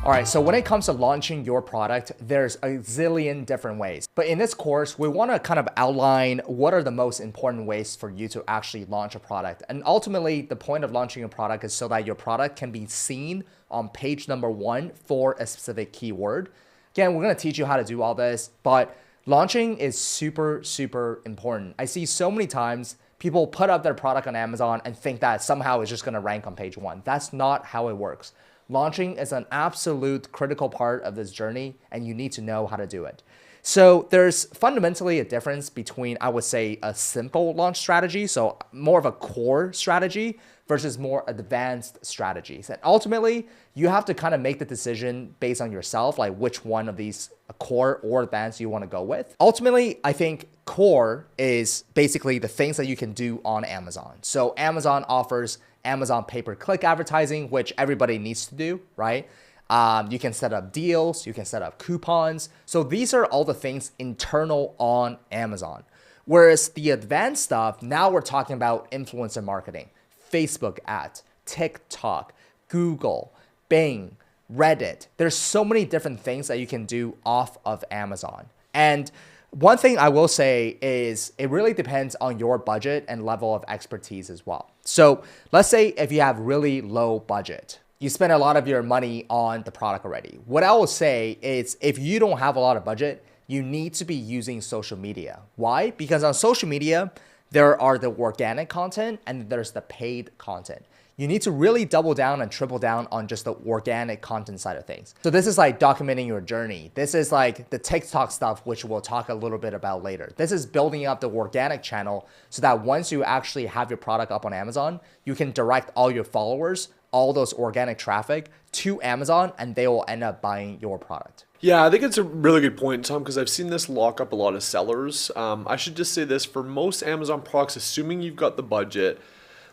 All right, so when it comes to launching your product, there's a zillion different ways. But in this course, we want to kind of outline what are the most important ways for you to actually launch a product. And ultimately, the point of launching a product is so that your product can be seen on page number 1 for a specific keyword. Again, we're going to teach you how to do all this, but launching is super, super important. I see so many times people put up their product on Amazon and think that somehow it's just going to rank on page 1. That's not how it works. Launching is an absolute critical part of this journey, and you need to know how to do it. So there's fundamentally a difference between, I would say, a simple launch strategy, so more of a core strategy, versus more advanced strategies. And ultimately, you have to kind of make the decision based on yourself, like which one of these core or advanced you want to go with. Ultimately, I think core is basically the things that you can do on Amazon. So Amazon offers Amazon pay-per-click advertising, which everybody needs to do, right? You can set up deals, you can set up coupons. So these are all the things internal on Amazon. Whereas the advanced stuff, now we're talking about influencer marketing, Facebook ads, TikTok, Google, Bing, Reddit. There's so many different things that you can do off of Amazon. And one thing I will say is it really depends on your budget and level of expertise as well. So let's say if you have really low budget, you spend a lot of your money on the product already. What I will say is if you don't have a lot of budget, you need to be using social media. Why? Because on social media, there are the organic content and there's the paid content. You need to really double down and triple down on just the organic content side of things. So this is like documenting your journey. This is like the TikTok stuff, which we'll talk a little bit about later. This is building up the organic channel so that once you actually have your product up on Amazon, you can direct all your followers, all those organic traffic to Amazon, and they will end up buying your product. Yeah, I think it's a really good point, Tom, because I've seen this lock up a lot of sellers. I should just say this, for most Amazon products, assuming you've got the budget,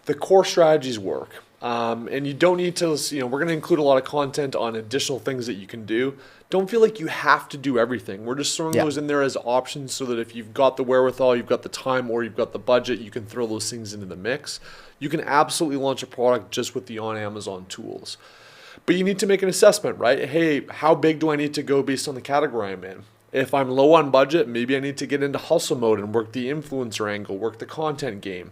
the core strategies work. And you don't need to, we're going to include a lot of content on additional things that you can do. Don't feel like you have to do everything. We're just throwing those in there as options so that if you've got the wherewithal, you've got the time, or you've got the budget, you can throw those things into the mix. You can absolutely launch a product just with the on Amazon tools. But you need to make an assessment, right? Hey, how big do I need to go based on the category I'm in? If I'm low on budget, maybe I need to get into hustle mode and work the influencer angle, work the content game.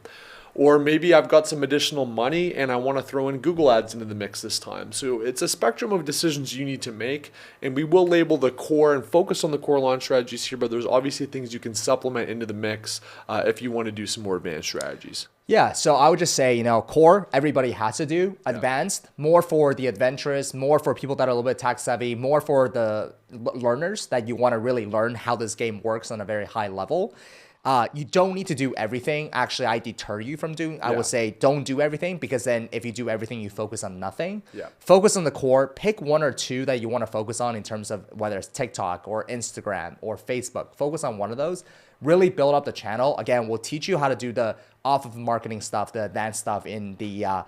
Or maybe I've got some additional money and I want to throw in Google ads into the mix this time. So it's a spectrum of decisions you need to make, and we will label the core and focus on the core launch strategies here, but there's obviously things you can supplement into the mix if you want to do some more advanced strategies. Yeah, so I would just say, core, everybody has to do. Advanced, more for the adventurous, more for people that are a little bit tech savvy, more for the learners that you want to really learn how this game works on a very high level. You don't need to do everything. Actually, I deter you from doing. I would say don't do everything, because then if you do everything, you focus on nothing. Focus on the core. Pick one or two that you want to focus on in terms of whether it's TikTok or Instagram or Facebook. Focus on one of those. Really build up the channel. Again, we'll teach you how to do the off of marketing stuff, the advanced stuff in the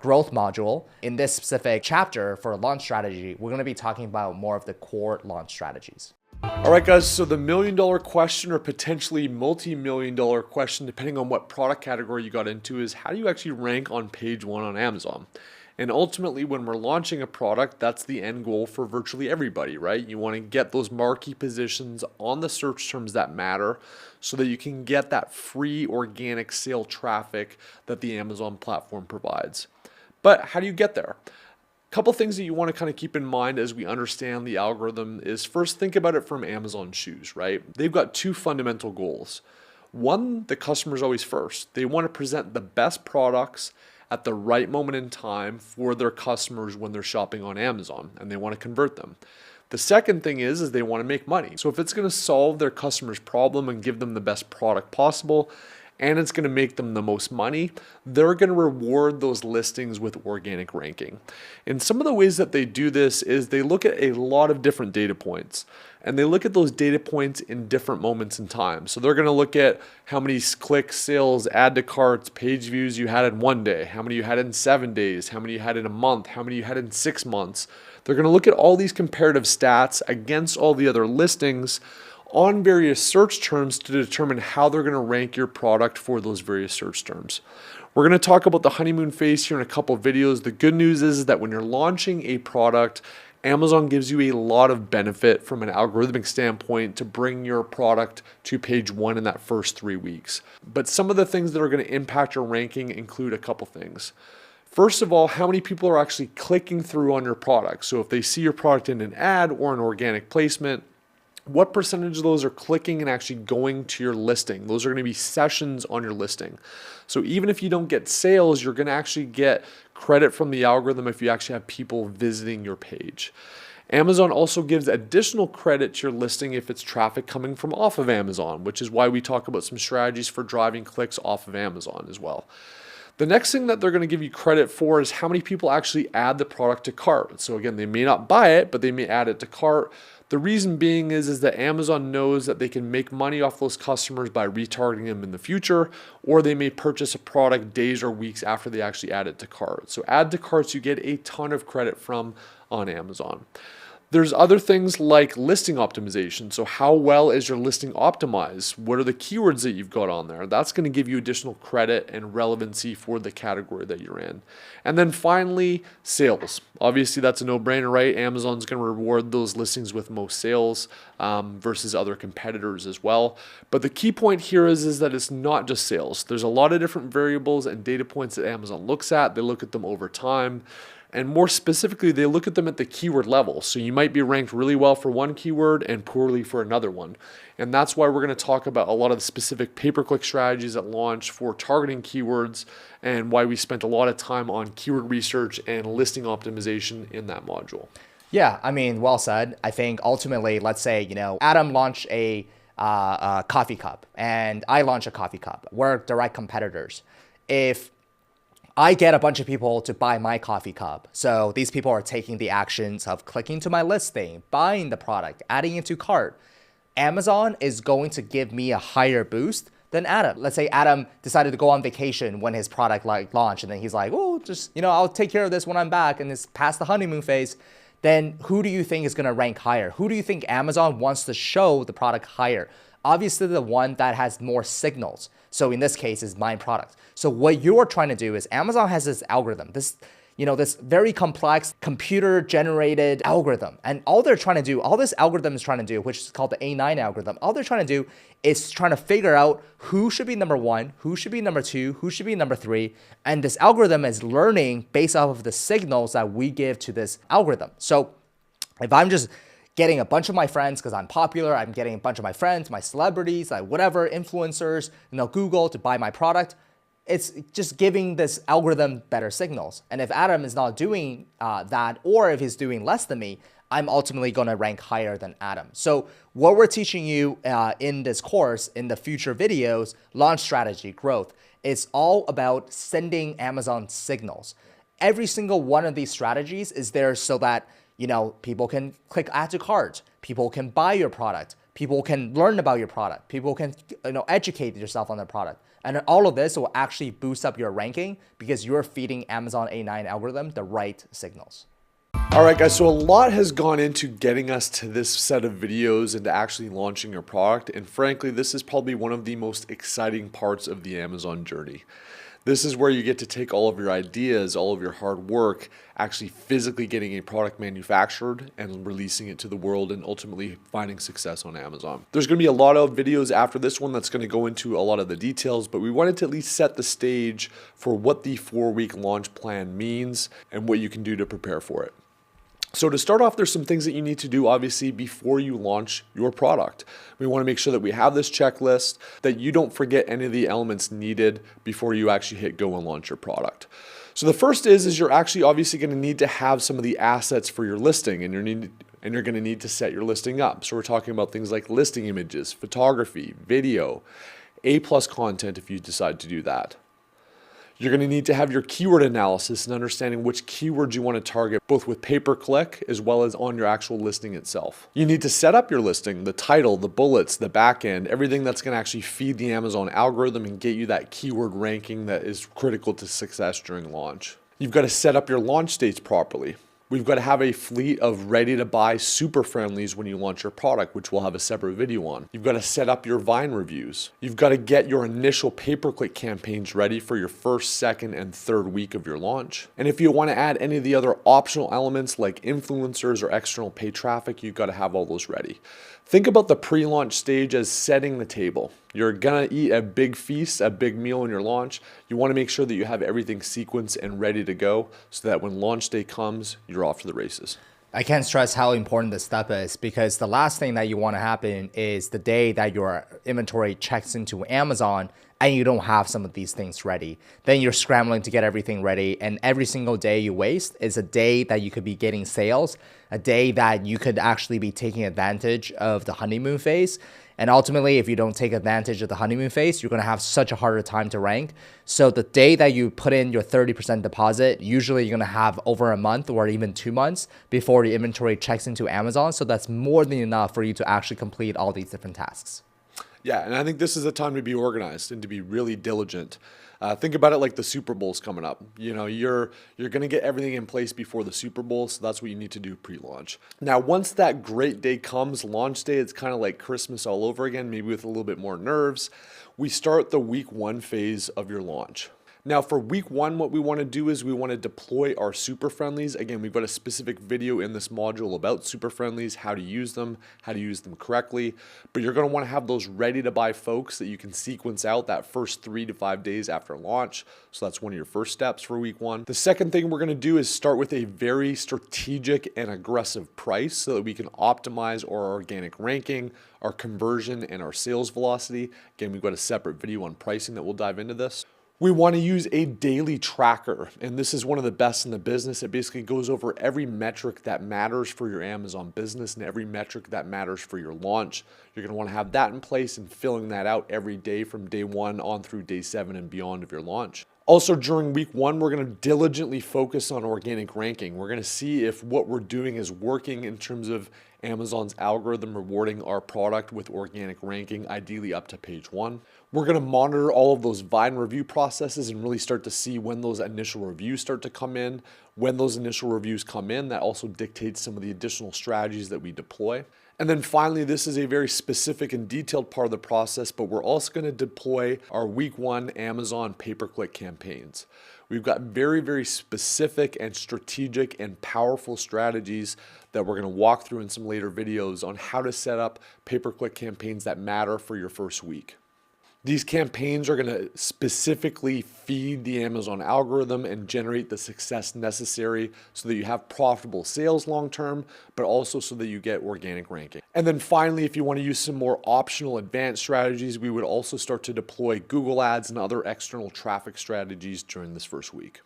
growth module. In this specific chapter for launch strategy, we're going to be talking about more of the core launch strategies. All right, guys, so the million-dollar question, or potentially multi-million-dollar question, depending on what product category you got into, is how do you actually rank on page 1 on Amazon? And ultimately, when we're launching a product, that's the end goal for virtually everybody, right? You want to get those marquee positions on the search terms that matter so that you can get that free organic sale traffic that the Amazon platform provides. But how do you get there? Couple things that you want to kind of keep in mind as we understand the algorithm is, first, think about it from Amazon's shoes, right? They've got two fundamental goals. One, the customer's always first. They want to present the best products at the right moment in time for their customers when they're shopping on Amazon, and they want to convert them. The second thing is they want to make money. So if it's going to solve their customer's problem and give them the best product possible, and it's going to make them the most money, they're going to reward those listings with organic ranking. And some of the ways that they do this is they look at a lot of different data points, and they look at those data points in different moments in time. So they're going to look at how many clicks, sales, add to carts, page views you had in one day, how many you had in 7 days, how many you had in a month, how many you had in 6 months. They're going to look at all these comparative stats against all the other listings on various search terms to determine how they're going to rank your product for those various search terms. We're going to talk about the honeymoon phase here in a couple of videos. The good news is that when you're launching a product, Amazon gives you a lot of benefit from an algorithmic standpoint to bring your product to page 1 in that first 3 weeks. But some of the things that are going to impact your ranking include a couple things. First of all, how many people are actually clicking through on your product? So if they see your product in an ad or an organic placement, what percentage of those are clicking and actually going to your listing? Those are going to be sessions on your listing. So even if you don't get sales, you're going to actually get credit from the algorithm if you actually have people visiting your page. Amazon also gives additional credit to your listing if it's traffic coming from off of Amazon, which is why we talk about some strategies for driving clicks off of Amazon as well. The next thing that they're going to give you credit for is how many people actually add the product to cart. So again, they may not buy it, but they may add it to cart. The reason being is that Amazon knows that they can make money off those customers by retargeting them in the future, or they may purchase a product days or weeks after they actually add it to cart. So add to carts, you get a ton of credit from on Amazon. There's other things like listing optimization. So how well is your listing optimized? What are the keywords that you've got on there? That's going to give you additional credit and relevancy for the category that you're in. And then finally, sales. Obviously, that's a no-brainer, right? Amazon's going to reward those listings with most sales versus other competitors as well. But the key point here is that it's not just sales. There's a lot of different variables and data points that Amazon looks at. They look at them over time. And more specifically, they look at them at the keyword level. So you might be ranked really well for one keyword and poorly for another one. And that's why we're going to talk about a lot of the specific pay-per-click strategies at launch for targeting keywords and why we spent a lot of time on keyword research and listing optimization in that module. Yeah, I mean, well said. I think ultimately, let's say, Adam launched a coffee cup and I launch a coffee cup. We're direct competitors. If I get a bunch of people to buy my coffee cup. So these people are taking the actions of clicking to my listing, buying the product, adding it to cart. Amazon is going to give me a higher boost than Adam. Let's say Adam decided to go on vacation when his product launched, and then he's like, oh, just, I'll take care of this when I'm back, and it's past the honeymoon phase. Then who do you think is going to rank higher? Who do you think Amazon wants to show the product higher? Obviously, the one that has more signals. So in this case, is my product. So what you're trying to do is Amazon has this algorithm, this very complex computer-generated algorithm. And all they're trying to do, all this algorithm is trying to do, which is called the A9 algorithm, all they're trying to do is trying to figure out who should be number 1, who should be number 2, who should be number 3. And this algorithm is learning based off of the signals that we give to this algorithm. So if I'm just getting a bunch of my friends because I'm popular, I'm getting a bunch of my friends, my celebrities, like whatever, influencers, Google to buy my product, it's just giving this algorithm better signals. And if Adam is not doing that, or if he's doing less than me, I'm ultimately going to rank higher than Adam. So what we're teaching you in this course, in the future videos, launch strategy, growth, it's all about sending Amazon signals. Every single one of these strategies is there so that people can click add to cart, people can buy your product, people can learn about your product, people can educate yourself on the product. And all of this will actually boost up your ranking because you're feeding Amazon A9 algorithm the right signals. All right, guys, so a lot has gone into getting us to this set of videos and to actually launching your product. And frankly, this is probably one of the most exciting parts of the Amazon journey. This is where you get to take all of your ideas, all of your hard work, actually physically getting a product manufactured and releasing it to the world and ultimately finding success on Amazon. There's going to be a lot of videos after this one that's going to go into a lot of the details, but we wanted to at least set the stage for what the 4-week launch plan means and what you can do to prepare for it. So to start off, there's some things that you need to do, obviously, before you launch your product. We want to make sure that we have this checklist, that you don't forget any of the elements needed before you actually hit go and launch your product. So the first is you're actually obviously going to need to have some of the assets for your listing, and you're going to need to set your listing up. So we're talking about things like listing images, photography, video, A+ content if you decide to do that. You're going to need to have your keyword analysis and understanding which keywords you want to target, both with pay-per-click as well as on your actual listing itself. You need to set up your listing, the title, the bullets, the back end, everything that's going to actually feed the Amazon algorithm and get you that keyword ranking that is critical to success during launch. You've got to set up your launch dates properly. We've got to have a fleet of ready to buy super friendlies when you launch your product, which we'll have a separate video on. You've got to set up your Vine reviews. You've got to get your initial pay-per-click campaigns ready for your first, second, and third week of your launch. And if you want to add any of the other optional elements like influencers or external paid traffic, you've got to have all those ready. Think about the pre-launch stage as setting the table. You're gonna eat a big feast, a big meal in your launch. You wanna make sure that you have everything sequenced and ready to go so that when launch day comes, you're off to the races. I can't stress how important this step is, because the last thing that you want to happen is the day that your inventory checks into Amazon and you don't have some of these things ready. Then you're scrambling to get everything ready, and every single day you waste is a day that you could be getting sales, a day that you could actually be taking advantage of the honeymoon phase. And ultimately, if you don't take advantage of the honeymoon phase, you're going to have such a harder time to rank. So the day that you put in your 30% deposit, usually you're going to have over a month or even 2 months before the inventory checks into Amazon. So that's more than enough for you to actually complete all these different tasks. Yeah, and I think this is a time to be organized and to be really diligent. Think about it like the Super Bowl's coming up. You know, you're going to get everything in place before the Super Bowl, so that's what you need to do pre-launch. Now, once that great day comes, launch day, it's kind of like Christmas all over again, maybe with a little bit more nerves. We start the week 1 phase of your launch. Now for week 1, what we want to do is we want to deploy our super friendlies. Again, we've got a specific video in this module about super friendlies, how to use them correctly. But you're going to want to have those ready to buy folks that you can sequence out that first 3 to 5 days after launch. So that's one of your first steps for week 1. The second thing we're going to do is start with a very strategic and aggressive price so that we can optimize our organic ranking, our conversion, and our sales velocity. Again, we've got a separate video on pricing that we'll dive into this. We want to use a daily tracker, and this is one of the best in the business. It basically goes over every metric that matters for your Amazon business and every metric that matters for your launch. You're going to want to have that in place and filling that out every day from day 1 on through day 7 and beyond of your launch. Also, during week 1, we're going to diligently focus on organic ranking. We're going to see if what we're doing is working in terms of Amazon's algorithm rewarding our product with organic ranking, ideally up to page 1. We're going to monitor all of those Vine review processes and really start to see when those initial reviews start to come in. When those initial reviews come in, that also dictates some of the additional strategies that we deploy. And then finally, this is a very specific and detailed part of the process, but we're also going to deploy our week 1 Amazon pay-per-click campaigns. We've got very, very specific and strategic and powerful strategies that we're going to walk through in some later videos on how to set up pay-per-click campaigns that matter for your first week. These campaigns are going to specifically feed the Amazon algorithm and generate the success necessary so that you have profitable sales long term, but also so that you get organic ranking. And then finally, if you want to use some more optional advanced strategies, we would also start to deploy Google Ads and other external traffic strategies during this first week.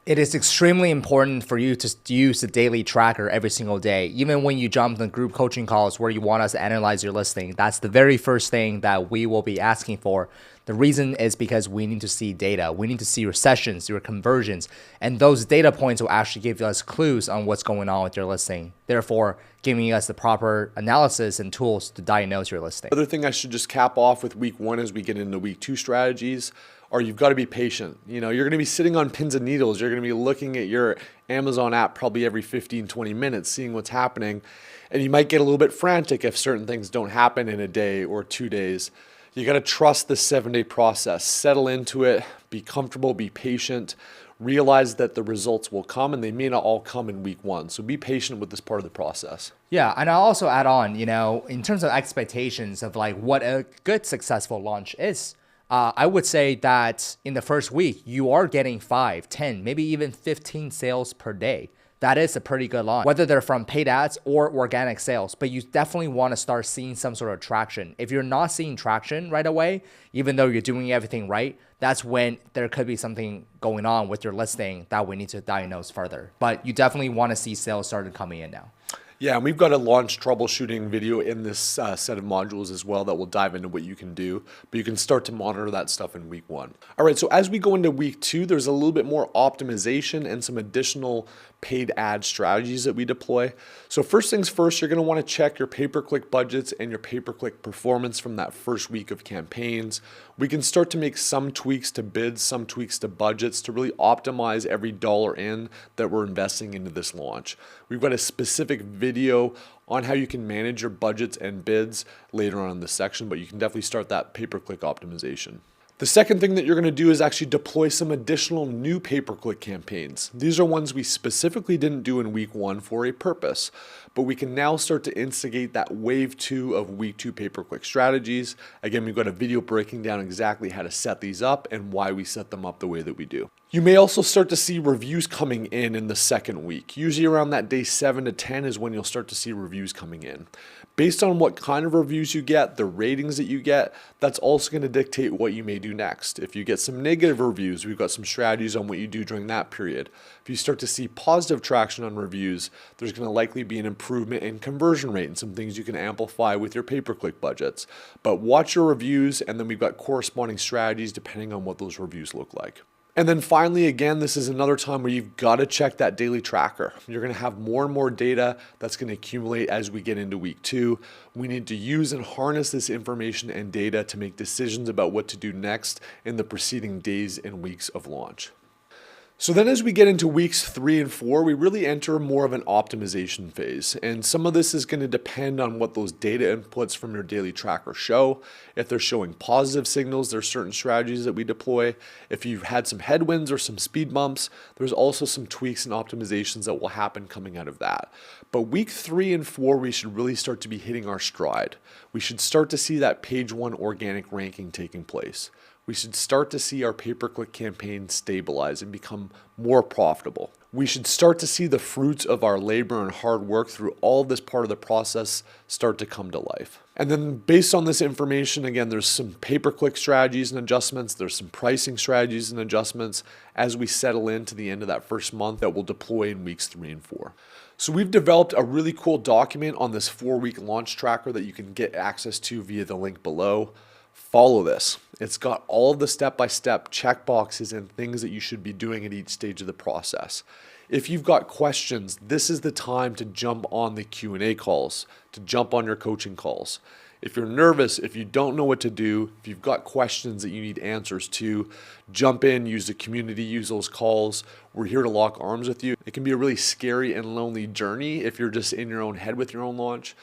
It is extremely important for you to use the daily tracker every single day. Even when you jump on group coaching calls where you want us to analyze your listing, that's the very first thing that we will be asking for. The reason is because we need to see data. We need to see your sessions, your conversions, and those data points will actually give us clues on what's going on with your listing. Therefore, giving us the proper analysis and tools to diagnose your listing. Other thing I should just cap off with week 1 as we get into week 2 strategies are you've got to be patient. You know, you're going to be sitting on pins and needles. You're going to be looking at your Amazon app probably every 15, 20 minutes, seeing what's happening. And you might get a little bit frantic if certain things don't happen in a day or 2 days. You got to trust the 7-day process, settle into it, be comfortable, be patient, realize that the results will come and they may not all come in week 1. So be patient with this part of the process. Yeah, and I'll also add on, in terms of expectations of like what a good successful launch is. I would say that in the first week, you are getting 5, 10, maybe even 15 sales per day. That is a pretty good launch, whether they're from paid ads or organic sales, but you definitely want to start seeing some sort of traction. If you're not seeing traction right away, even though you're doing everything right, that's when there could be something going on with your listing that we need to diagnose further. But you definitely want to see sales started coming in now. Yeah, and we've got a launch troubleshooting video in this set of modules as well that will dive into what you can do, but you can start to monitor that stuff in week 1. All right, so as we go into week 2, there's a little bit more optimization and some additional paid ad strategies that we deploy. So first things first, you're going to want to check your pay-per-click budgets and your pay-per-click performance from that first week of campaigns. We can start to make some tweaks to bids, some tweaks to budgets to really optimize every dollar in that we're investing into this launch. We've got a specific video on how you can manage your budgets and bids later on in this section, but you can definitely start that pay-per-click optimization. The second thing that you're going to do is actually deploy some additional new pay-per-click campaigns. These are ones we specifically didn't do in week 1 for a purpose, but we can now start to instigate that wave 2 of week 2 pay-per-click strategies. Again, we've got a video breaking down exactly how to set these up and why we set them up the way that we do. You may also start to see reviews coming in the second week. Usually around that day 7 to 10 is when you'll start to see reviews coming in. Based on what kind of reviews you get, the ratings that you get, that's also going to dictate what you may do next. If you get some negative reviews, we've got some strategies on what you do during that period. If you start to see positive traction on reviews, there's going to likely be an improvement in conversion rate and some things you can amplify with your pay-per-click budgets. But watch your reviews, and then we've got corresponding strategies depending on what those reviews look like. And then finally, again, this is another time where you've got to check that daily tracker. You're going to have more and more data that's going to accumulate as we get into week 2. We need to use and harness this information and data to make decisions about what to do next in the preceding days and weeks of launch. So then as we get into weeks 3 and 4, we really enter more of an optimization phase. And some of this is going to depend on what those data inputs from your daily tracker show. If they're showing positive signals, there's certain strategies that we deploy. If you've had some headwinds or some speed bumps, there's also some tweaks and optimizations that will happen coming out of that. But week 3 and 4, we should really start to be hitting our stride. We should start to see that page 1 organic ranking taking place. We should start to see our pay-per-click campaign stabilize and become more profitable. We should start to see the fruits of our labor and hard work through all this part of the process start to come to life. And then based on this information, again, there's some pay-per-click strategies and adjustments. There's some pricing strategies and adjustments as we settle into the end of that first month that we'll deploy in weeks 3 and 4. So we've developed a really cool document on this 4-week launch tracker that you can get access to via the link below. Follow this. It's got all the step-by-step checkboxes and things that you should be doing at each stage of the process. If you've got questions, this is the time to jump on the Q&A calls, to jump on your coaching calls. If you're nervous, if you don't know what to do, if you've got questions that you need answers to, jump in, use the community, use those calls. We're here to lock arms with you. It can be a really scary and lonely journey if you're just in your own head with your own launch.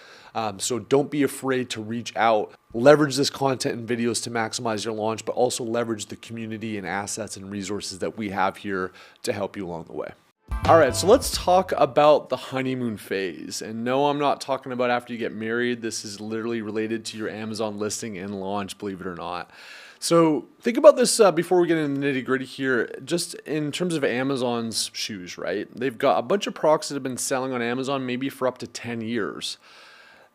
So don't be afraid to reach out. Leverage this content and videos to maximize your launch, but also leverage the community and assets and resources that we have here to help you along the way. All right, so let's talk about the honeymoon phase. And no, I'm not talking about after you get married. This is literally related to your Amazon listing and launch, believe it or not. So think about this before we get into the nitty gritty here, just in terms of Amazon's shoes, right? They've got a bunch of products that have been selling on Amazon maybe for up to 10 years.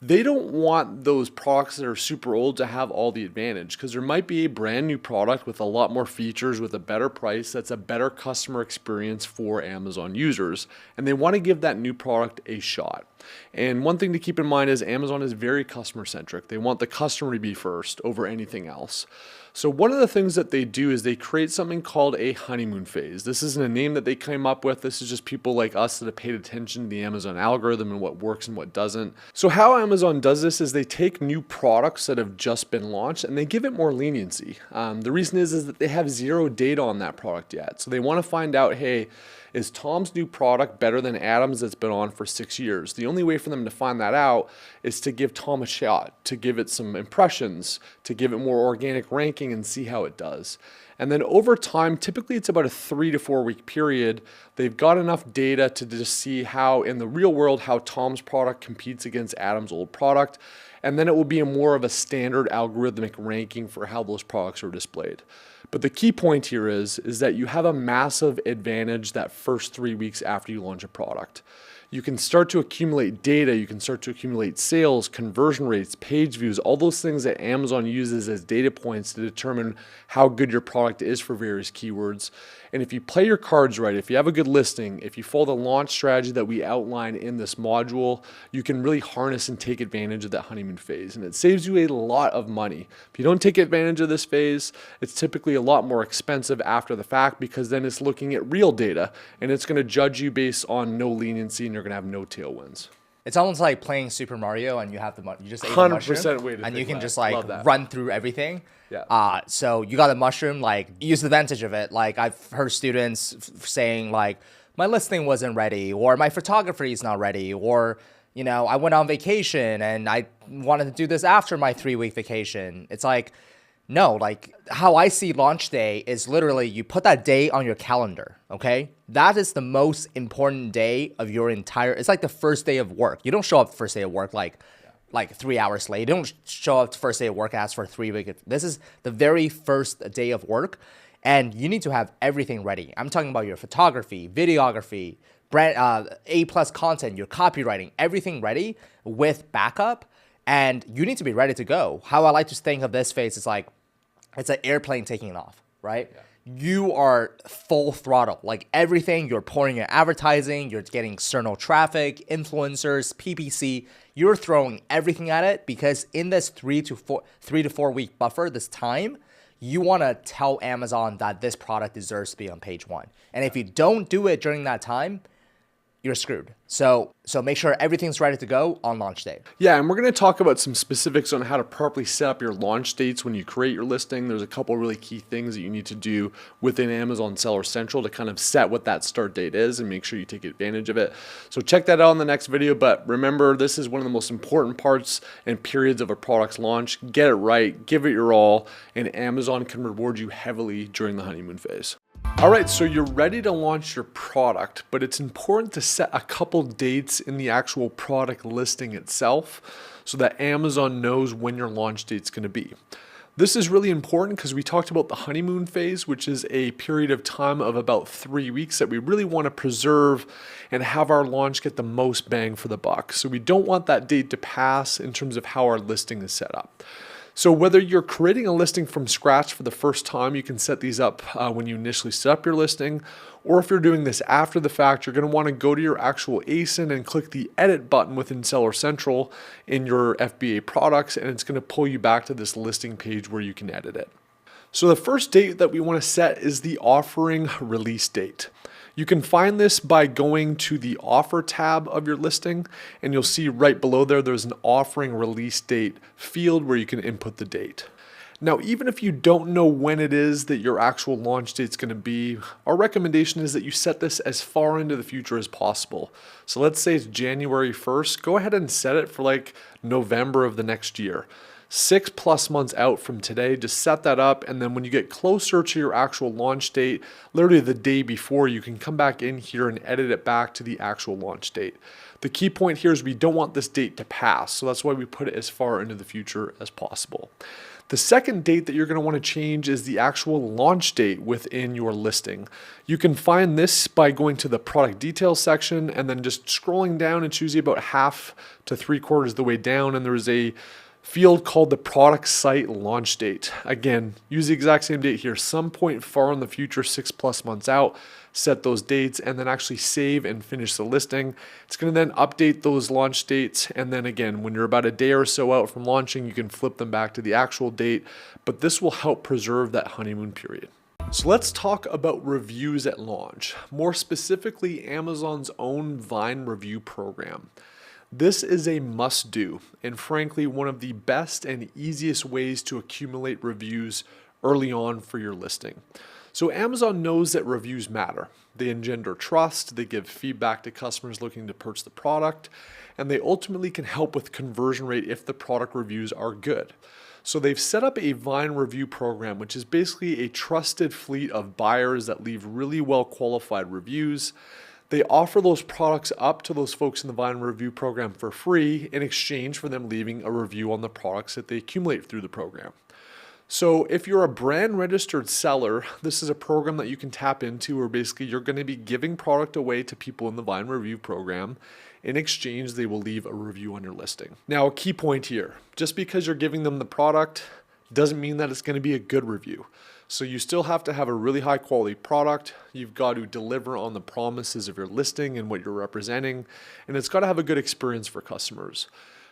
They don't want those products that are super old to have all the advantage because there might be a brand new product with a lot more features with a better price that's a better customer experience for Amazon users, and they want to give that new product a shot. And one thing to keep in mind is Amazon is very customer centric. They want the customer to be first over anything else. So one of the things that they do is they create something called a honeymoon phase. This isn't a name that they came up with. This is just people like us that have paid attention to the Amazon algorithm and what works and what doesn't. So how Amazon does this is they take new products that have just been launched and they give it more leniency. The reason is that they have zero data on that product yet. So they want to find out, hey, is Tom's new product better than Adam's that's been on for 6 years? The only way for them to find that out is to give Tom a shot, to give it some impressions, to give it more organic ranking and see how it does. And then over time, typically it's about a 3 to 4 week period, they've got enough data to just see how in the real world, how Tom's product competes against Adam's old product. And then it will be a more of a standard algorithmic ranking for how those products are displayed. But the key point here is that you have a massive advantage that first 3 weeks after you launch a product. You can start to accumulate data, you can start to accumulate sales, conversion rates, page views, all those things that Amazon uses as data points to determine how good your product is for various keywords. And if you play your cards right, if you have a good listing, if you follow the launch strategy that we outline in this module, you can really harness and take advantage of that honeymoon phase. And it saves you a lot of money. If you don't take advantage of this phase, it's typically a lot more expensive after the fact, because then it's looking at real data and it's going to judge you based on no leniency, and you're going to have no tailwinds. It's almost like playing Super Mario and you have you just ate the 100% mushroom way to and you think can about just it. like Love that. run through everything. Yeah. So you got a mushroom, like use the advantage of it. Like I've heard students saying like, my listing wasn't ready, or my photography is not ready, or, you know, I went on vacation and I wanted to do this after my 3-week vacation. It's like, no, like how I see launch day is literally you put that day on your calendar, okay? That is the most important day of your entire, it's like the first day of work. You don't show up first day of work like 3 hours late. You don't show up first day of work, ask for 3 weeks. This is the very first day of work, and you need to have everything ready. I'm talking about your photography, videography, brand, A+ content, your copywriting, everything ready with backup. And you need to be ready to go. How I like to think of this phase is like, it's an airplane taking off, right? Yeah. You are full throttle, like everything, you're pouring your advertising, you're getting external traffic, influencers, PPC, you're throwing everything at it, because in this 3 to 4 week buffer, this time, you want to tell Amazon that this product deserves to be on page 1. And if you don't do it during that time, you're screwed. So make sure everything's ready to go on launch day. Yeah, and we're going to talk about some specifics on how to properly set up your launch dates when you create your listing. There's a couple really key things that you need to do within Amazon Seller Central to kind of set what that start date is and make sure you take advantage of it. So check that out in the next video. But remember, this is one of the most important parts and periods of a product's launch. Get it right, give it your all, and Amazon can reward you heavily during the honeymoon phase. All right, so you're ready to launch your product, but it's important to set a couple dates in the actual product listing itself so that Amazon knows when your launch date's going to be. This is really important because we talked about the honeymoon phase, which is a period of time of about 3 weeks that we really want to preserve and have our launch get the most bang for the buck. So we don't want that date to pass in terms of how our listing is set up. So whether you're creating a listing from scratch for the first time, you can set these up when you initially set up your listing. Or if you're doing this after the fact, you're going to want to go to your actual ASIN and click the edit button within Seller Central in your FBA products, and it's going to pull you back to this listing page where you can edit it. So the first date that we want to set is the offering release date. You can find this by going to the offer tab of your listing, and you'll see right below there's an offering release date field where you can input the date. Now, even if you don't know when it is that your actual launch date is going to be, our recommendation is that you set this as far into the future as possible. So let's say it's January 1st, go ahead and set it for like November of the next year. 6+ months out from today, just set that up, and then when you get closer to your actual launch date, literally the day before, you can come back in here and edit it back to the actual launch date. The key point here is we don't want this date to pass, so that's why we put it as far into the future as possible. The second date that you're going to want to change is the actual launch date within your listing. You can find this by going to the product details section and then just scrolling down. It's usually about half to 3/4 of the way down, and there's a field called the product site launch date. Again, use the exact same date here, some point far in the future, 6+ months out, set those dates and then actually save and finish the listing. It's going to then update those launch dates. And then again, when you're about a day or so out from launching, you can flip them back to the actual date, but this will help preserve that honeymoon period. So let's talk about reviews at launch, more specifically Amazon's own Vine review program. This is a must-do, and frankly, one of the best and easiest ways to accumulate reviews early on for your listing. So Amazon knows that reviews matter. They engender trust, they give feedback to customers looking to purchase the product, and they ultimately can help with conversion rate if the product reviews are good. So they've set up a Vine review program, which is basically a trusted fleet of buyers that leave really well-qualified reviews. They offer those products up to those folks in the Vine review program for free in exchange for them leaving a review on the products that they accumulate through the program. So if you're a brand registered seller, this is a program that you can tap into where basically you're going to be giving product away to people in the Vine review program. In exchange, they will leave a review on your listing. Now, a key point here, just because you're giving them the product doesn't mean that it's going to be a good review. So you still have to have a really high quality product. You've got to deliver on the promises of your listing and what you're representing, and it's got to have a good experience for customers.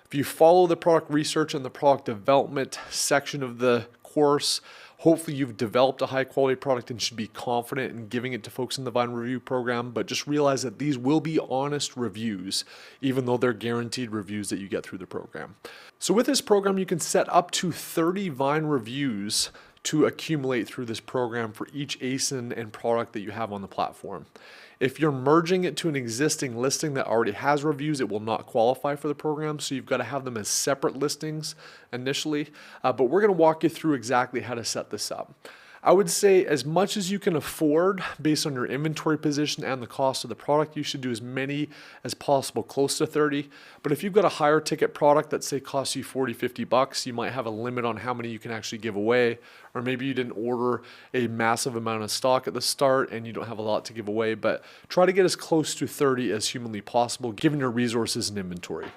If you follow the product research and the product development section of the course, hopefully you've developed a high quality product and should be confident in giving it to folks in the Vine review program, but just realize that these will be honest reviews, even though they're guaranteed reviews that you get through the program. So with this program, you can set up to 30 Vine reviews to accumulate through this program for each ASIN and product that you have on the platform. If you're merging it to an existing listing that already has reviews, it will not qualify for the program. So you've got to have them as separate listings initially. But we're going to walk you through exactly how to set this up. I would say as much as you can afford based on your inventory position and the cost of the product, you should do as many as possible, close to 30. But if you've got a higher ticket product that say costs you 40, 50 bucks, you might have a limit on how many you can actually give away. Or maybe you didn't order a massive amount of stock at the start and you don't have a lot to give away, but try to get as close to 30 as humanly possible given your resources and inventory.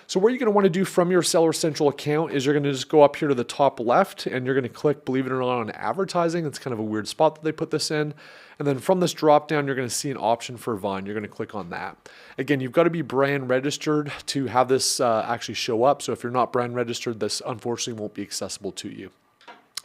So what you're going to want to do from your Seller Central account is you're going to just go up here to the top left and you're going to click, believe it or not, on advertising. It's kind of a weird spot that they put this in. And then from this drop down, you're going to see an option for Vine. You're going to click on that. Again, you've got to be brand registered to have this actually show up. So if you're not brand registered, this unfortunately won't be accessible to you.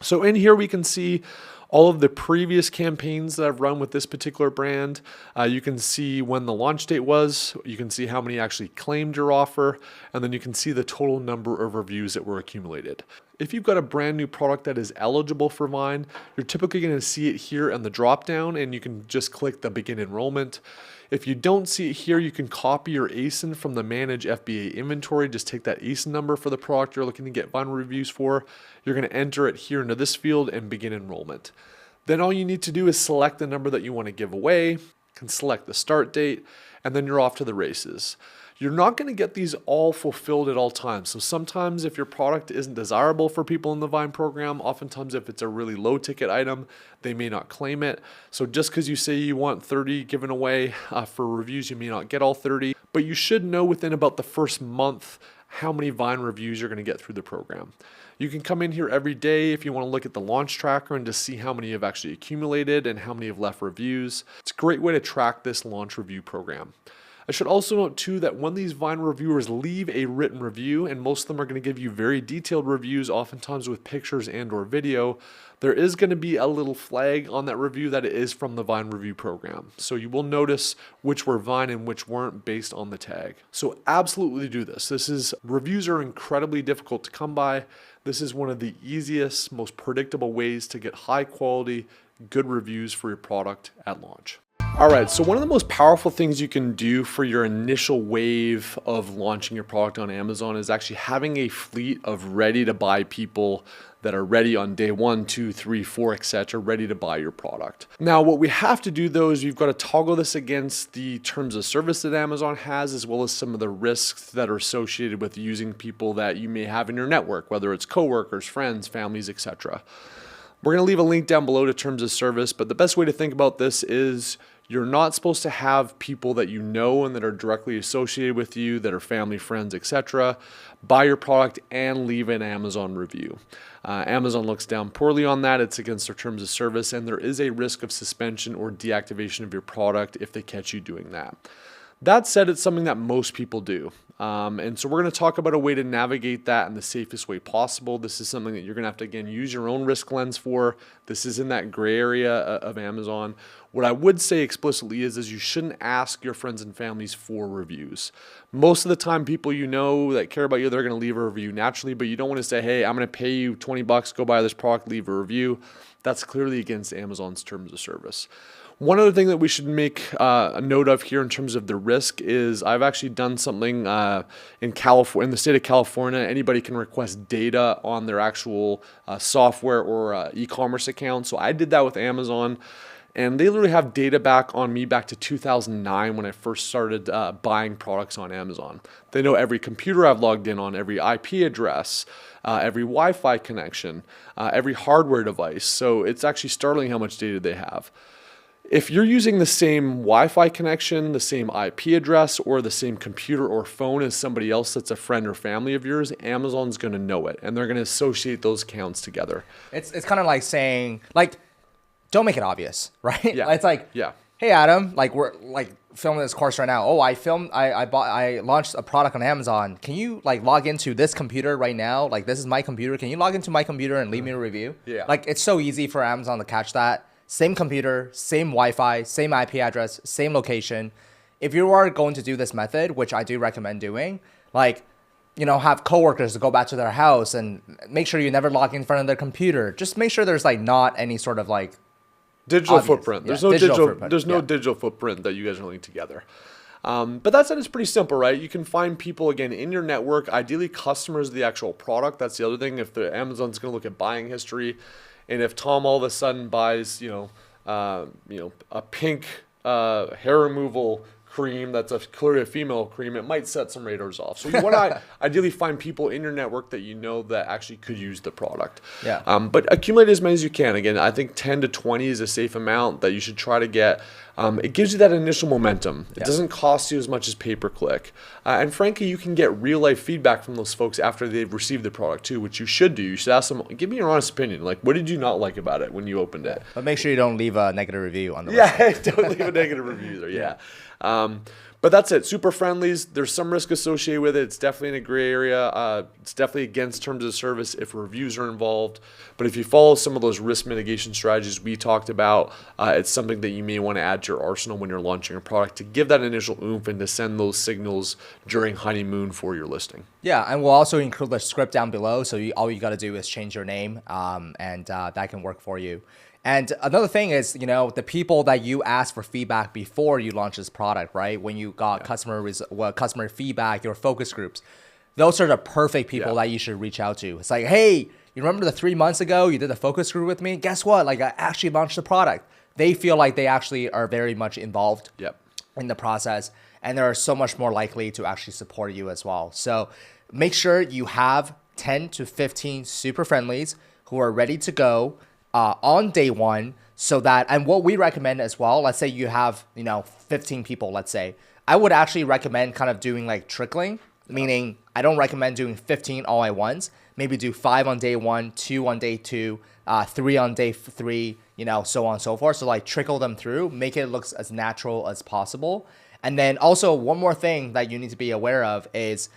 So in here, we can see all of the previous campaigns that I've run with this particular brand. You can see when the launch date was, you can see how many actually claimed your offer, and then you can see the total number of reviews that were accumulated. If you've got a brand new product that is eligible for Vine, you're typically going to see it here in the drop down, and you can just click the begin enrollment. If you don't see it here, you can copy your ASIN from the Manage FBA inventory. Just take that ASIN number for the product you're looking to get Vine reviews for. You're going to enter it here into this field and begin enrollment. Then all you need to do is select the number that you want to give away, can select the start date, and then you're off to the races. You're not going to get these all fulfilled at all times. So sometimes if your product isn't desirable for people in the Vine program, oftentimes if it's a really low ticket item, they may not claim it. So just because you say you want 30 given away for reviews, you may not get all 30, but you should know within about the first month how many Vine reviews you're going to get through the program. You can come in here every day if you want to look at the launch tracker and just see how many have actually accumulated and how many have left reviews. It's a great way to track this launch review program. I should also note too that when these Vine reviewers leave a written review, and most of them are going to give you very detailed reviews, oftentimes with pictures and or video, there is going to be a little flag on that review that it is from the Vine review program. So you will notice which were Vine and which weren't based on the tag. So absolutely do this. Reviews are incredibly difficult to come by. This is one of the easiest, most predictable ways to get high quality, good reviews for your product at launch. All right, so one of the most powerful things you can do for your initial wave of launching your product on Amazon is actually having a fleet of ready to buy people that are ready on day 1, 2, 3, 4, etc., ready to buy your product. Now, what we have to do though is we've got to toggle this against the terms of service that Amazon has, as well as some of the risks that are associated with using people that you may have in your network, whether it's coworkers, friends, families, etc. We're going to leave a link down below to terms of service, but the best way to think about this is you're not supposed to have people that you know and that are directly associated with you, that are family, friends, etc., buy your product and leave an Amazon review. Amazon looks down poorly on that. It's against their terms of service, and there is a risk of suspension or deactivation of your product if they catch you doing that. That said, it's something that most people do. And so we're going to talk about a way to navigate that in the safest way possible. This is something that you're going to have to, again, use your own risk lens for. This is in that gray area of Amazon. What I would say explicitly is you shouldn't ask your friends and families for reviews. Most of the time, people you know that care about you, they're going to leave a review naturally, but you don't want to say, hey, I'm going to pay you 20 bucks, go buy this product, leave a review. That's clearly against Amazon's terms of service. One other thing that we should make a note of here in terms of the risk is I've actually done something in California, in the state of California. Anybody can request data on their actual software or e-commerce account. So I did that with Amazon, and they literally have data back on me back to 2009 when I first started buying products on Amazon. They know every computer I've logged in on, every IP address, every Wi-Fi connection, every hardware device. So it's actually startling how much data they have. If you're using the same Wi-Fi connection, the same IP address, or the same computer or phone as somebody else that's a friend or family of yours, Amazon's going to know it, and they're going to associate those accounts together. It's kind of like saying, don't make it obvious, right? Yeah. It's like, Yeah. hey Adam, like we're like filming this course right now. Oh, I launched a product on Amazon. Can you like log into this computer right now? Like this is my computer. Can you log into my computer and leave me a review? Yeah. Like it's so easy for Amazon to catch that. Same computer, same Wi-Fi, same IP address, same location. If you are going to do this method, which I do recommend doing, like, you know, have coworkers to go back to their house and make sure you never log in front of their computer. Just make sure there's like not any sort of like digital obvious. footprint. Yeah, There's no digital digital. footprint. There's no Yeah. digital footprint that you guys are linking together. But that said, it's pretty simple, right? You can find people again in your network. Ideally, customers of the actual product. That's the other thing. If the Amazon's going to look at buying history, and if Tom all of a sudden buys, a pink hair removal cream that's clearly a female cream, it might set some radars off. So you want to ideally find people in your network that you know that actually could use the product. Yeah. But accumulate as many as you can. Again, I think 10 to 20 is a safe amount that you should try to get. It gives you that initial momentum. It doesn't cost you as much as pay-per-click. And frankly, you can get real-life feedback from those folks after they've received the product too, which you should do. You should ask them, give me your honest opinion. Like, what did you not like about it when you opened it? But make sure you don't leave a negative review on the Yeah, don't leave a negative review either. Yeah. But that's it. Super friendlies. There's some risk associated with it. It's definitely in a gray area. It's definitely against terms of service if reviews are involved. But if you follow some of those risk mitigation strategies we talked about, it's something that you may want to add to your arsenal when you're launching a product to give that initial oomph and to send those signals during honeymoon for your listing. Yeah, and we'll also include the script down below. So all you got to do is change your name, and that can work for you. And another thing is, you know, the people that you ask for feedback before you launch this product, right? When you got customer feedback, your focus groups, those are the perfect people that you should reach out to. It's like, hey, you remember the 3 months ago you did a focus group with me? Guess what? Like I actually launched the product. They feel like they actually are very much involved in the process, and they're so much more likely to actually support you as well. So make sure you have 10 to 15 super friendlies who are ready to go on day one, so that, and what we recommend as well, let's say you have, 15 people, let's say, I would actually recommend kind of doing like trickling, meaning I don't recommend doing 15 all at once. Maybe do 5 on day 1, 2 on day 2, 3 on day 3, so on and so forth. So like trickle them through, make it look as natural as possible. And then also one more thing that you need to be aware of is,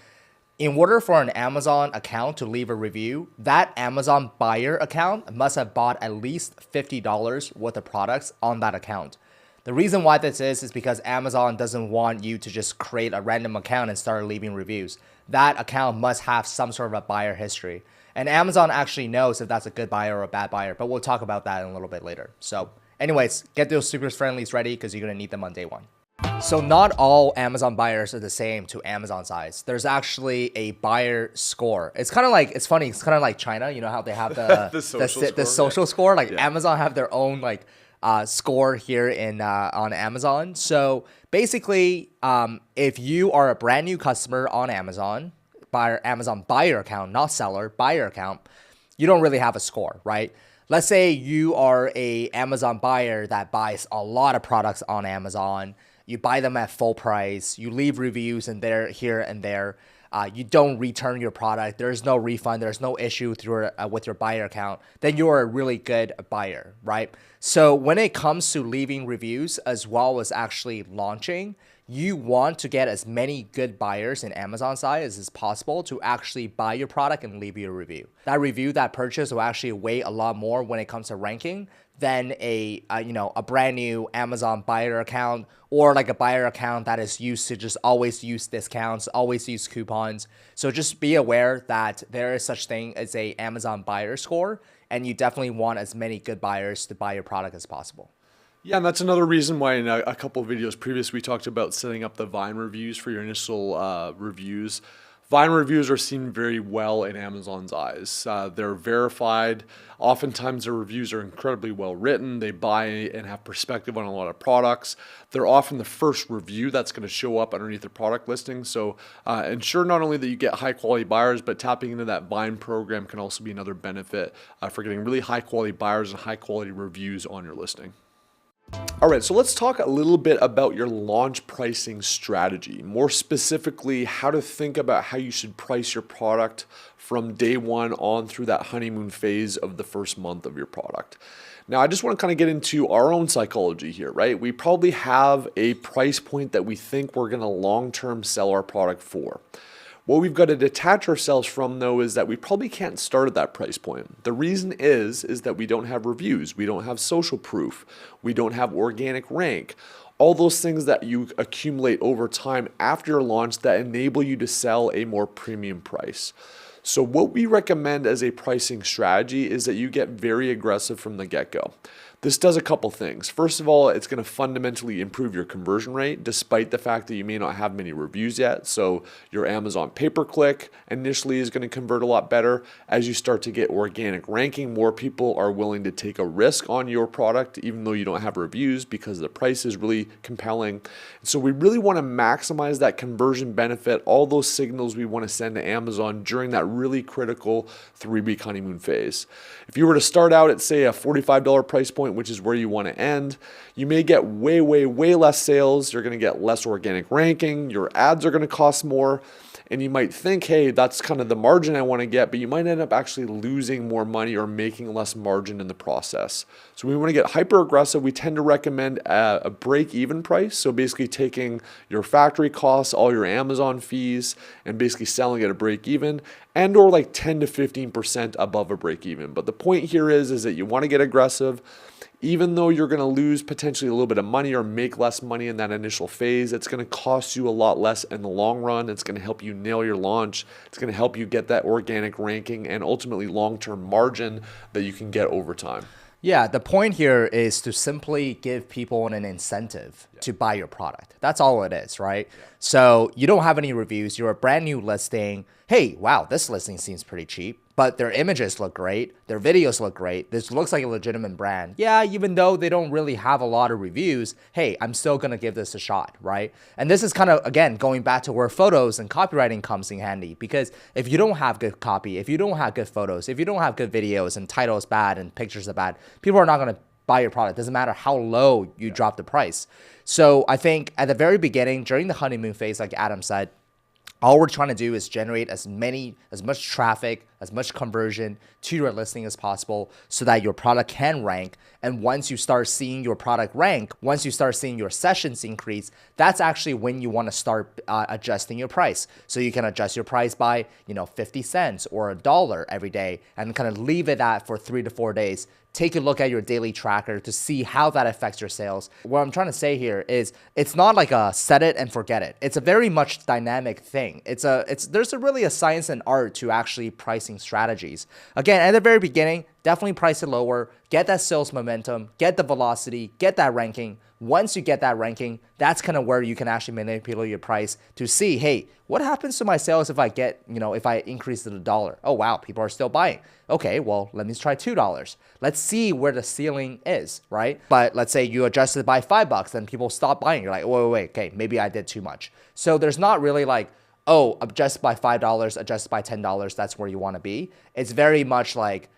in order for an Amazon account to leave a review, that Amazon buyer account must have bought at least $50 worth of products on that account. The reason why this is because Amazon doesn't want you to just create a random account and start leaving reviews. That account must have some sort of a buyer history. And Amazon actually knows if that's a good buyer or a bad buyer, but we'll talk about that in a little bit later. So anyways, get those super friendlies ready because you're going to need them on day one. So not all Amazon buyers are the same to Amazon size. There's actually a buyer score. It's kind of like, it's funny. It's kind of like China. You know how they have the the social score. Like Amazon have their own like score here in on Amazon. So basically, if you are a brand new customer on Amazon buyer account, not seller, buyer account, you don't really have a score, right? Let's say you are a Amazon buyer that buys a lot of products on Amazon. You buy them at full price. You leave reviews in there, here and there. You don't return your product. There's no refund. There's no issue with your buyer account. Then you're a really good buyer, right? So when it comes to leaving reviews as well as actually launching, you want to get as many good buyers in Amazon size as possible to actually buy your product and leave you a review. That purchase will actually weigh a lot more when it comes to ranking than a brand new Amazon buyer account, or like a buyer account that is used to just always use discounts, always use coupons. So just be aware that there is such thing as a Amazon buyer score, and you definitely want as many good buyers to buy your product as possible. Yeah, and that's another reason why in a couple of videos previous we talked about setting up the Vine reviews for your initial reviews. Vine reviews are seen very well in Amazon's eyes. They're verified. Oftentimes their reviews are incredibly well written. They buy and have perspective on a lot of products. They're often the first review that's going to show up underneath the product listing. So ensure not only that you get high quality buyers, but tapping into that Vine program can also be another benefit for getting really high quality buyers and high quality reviews on your listing. All right, so let's talk a little bit about your launch pricing strategy. More specifically, how to think about how you should price your product from day one on through that honeymoon phase of the first month of your product. Now, I just want to kind of get into our own psychology here, right? We probably have a price point that we think we're going to long-term sell our product for. What we've got to detach ourselves from, though, is that we probably can't start at that price point. The reason is that we don't have reviews, we don't have social proof, we don't have organic rank. All those things that you accumulate over time after your launch that enable you to sell a more premium price. So what we recommend as a pricing strategy is that you get very aggressive from the get-go. This does a couple things. First of all, it's going to fundamentally improve your conversion rate despite the fact that you may not have many reviews yet. So your Amazon pay-per-click initially is going to convert a lot better. As you start to get organic ranking, more people are willing to take a risk on your product even though you don't have reviews because the price is really compelling. So we really want to maximize that conversion benefit, all those signals we want to send to Amazon during that really critical 3-week honeymoon phase. If you were to start out at, say, a $45 price point, which is where you want to end, you may get way less sales. You're going to get less organic ranking. Your ads are going to cost more. And you might think, hey, that's kind of the margin I want to get, but you might end up actually losing more money or making less margin in the process. So we want to get hyper aggressive. We tend to recommend a break-even price. So basically taking your factory costs, all your Amazon fees, and basically selling at a break-even, and or like 10 to 15% above a break-even. But the point here is that you want to get aggressive. Even though you're going to lose potentially a little bit of money or make less money in that initial phase, it's going to cost you a lot less in the long run. It's going to help you nail your launch. It's going to help you get that organic ranking and ultimately long-term margin that you can get over time. Yeah, the point here is to simply give people an incentive to buy your product. That's all it is, right? Yeah. So you don't have any reviews. You're a brand new listing. Hey, wow, this listing seems pretty cheap, but their images look great. Their videos look great. This looks like a legitimate brand. Yeah, even though they don't really have a lot of reviews, hey, I'm still going to give this a shot, right? And this is kind of, again, going back to where photos and copywriting comes in handy, because if you don't have good copy, if you don't have good photos, if you don't have good videos and titles bad and pictures are bad, people are not going to buy your product. Doesn't matter how low you drop the price. So I think at the very beginning, during the honeymoon phase, like Adam said, all we're trying to do is generate as much traffic, as much conversion to your listing as possible so that your product can rank. And once you start seeing your product rank, once you start seeing your sessions increase, that's actually when you want to start adjusting your price. So you can adjust your price by, 50 cents or $1 every day and kind of leave it at for 3 to 4 days. Take a look at your daily tracker to see how that affects your sales. What I'm trying to say here is it's not like a set it and forget it. It's a very much dynamic thing. There's really a science and art to actually pricing strategies. Again, at the very beginning, definitely price it lower, get that sales momentum, get the velocity, get that ranking. Once you get that ranking, that's kind of where you can actually manipulate your price to see, hey, what happens to my sales if I get, if I increase it $1? Oh, wow, people are still buying. Okay, well, let me try $2. Let's see where the ceiling is, right? But let's say you adjust it by $5, then people stop buying. You're like, wait, okay, maybe I did too much. So there's not really like, oh, adjust by $5, adjust by $10, that's where you want to be. It's very much like,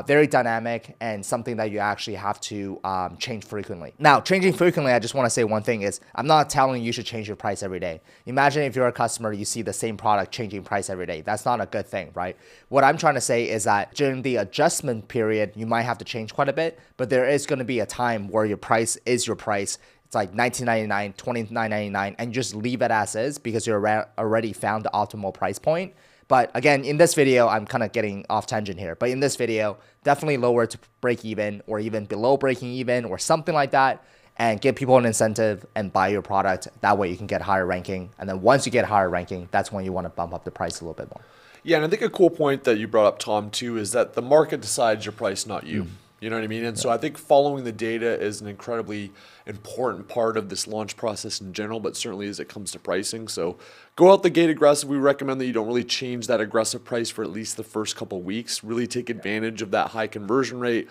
very dynamic and something that you actually have to change frequently. Now, changing frequently, I just want to say one thing is I'm not telling you should change your price every day. Imagine if you're a customer, you see the same product changing price every day. That's not a good thing, right? What I'm trying to say is that during the adjustment period, you might have to change quite a bit, but there is going to be a time where your price is your price. It's like $19.99, $29.99, and just leave it as is because you already found the optimal price point. But again, in this video, I'm kind of getting off tangent here. But in this video, definitely lower to break even or even below breaking even or something like that, and give people an incentive and buy your product. That way you can get higher ranking. And then once you get higher ranking, that's when you want to bump up the price a little bit more. Yeah, and I think a cool point that you brought up, Tom, too, is that the market decides your price, not you. You know what I mean? And so I think following the data is an incredibly important part of this launch process in general, but certainly as it comes to pricing. So go out the gate aggressive. We recommend that you don't really change that aggressive price for at least the first couple of weeks. Really take advantage of that high conversion rate.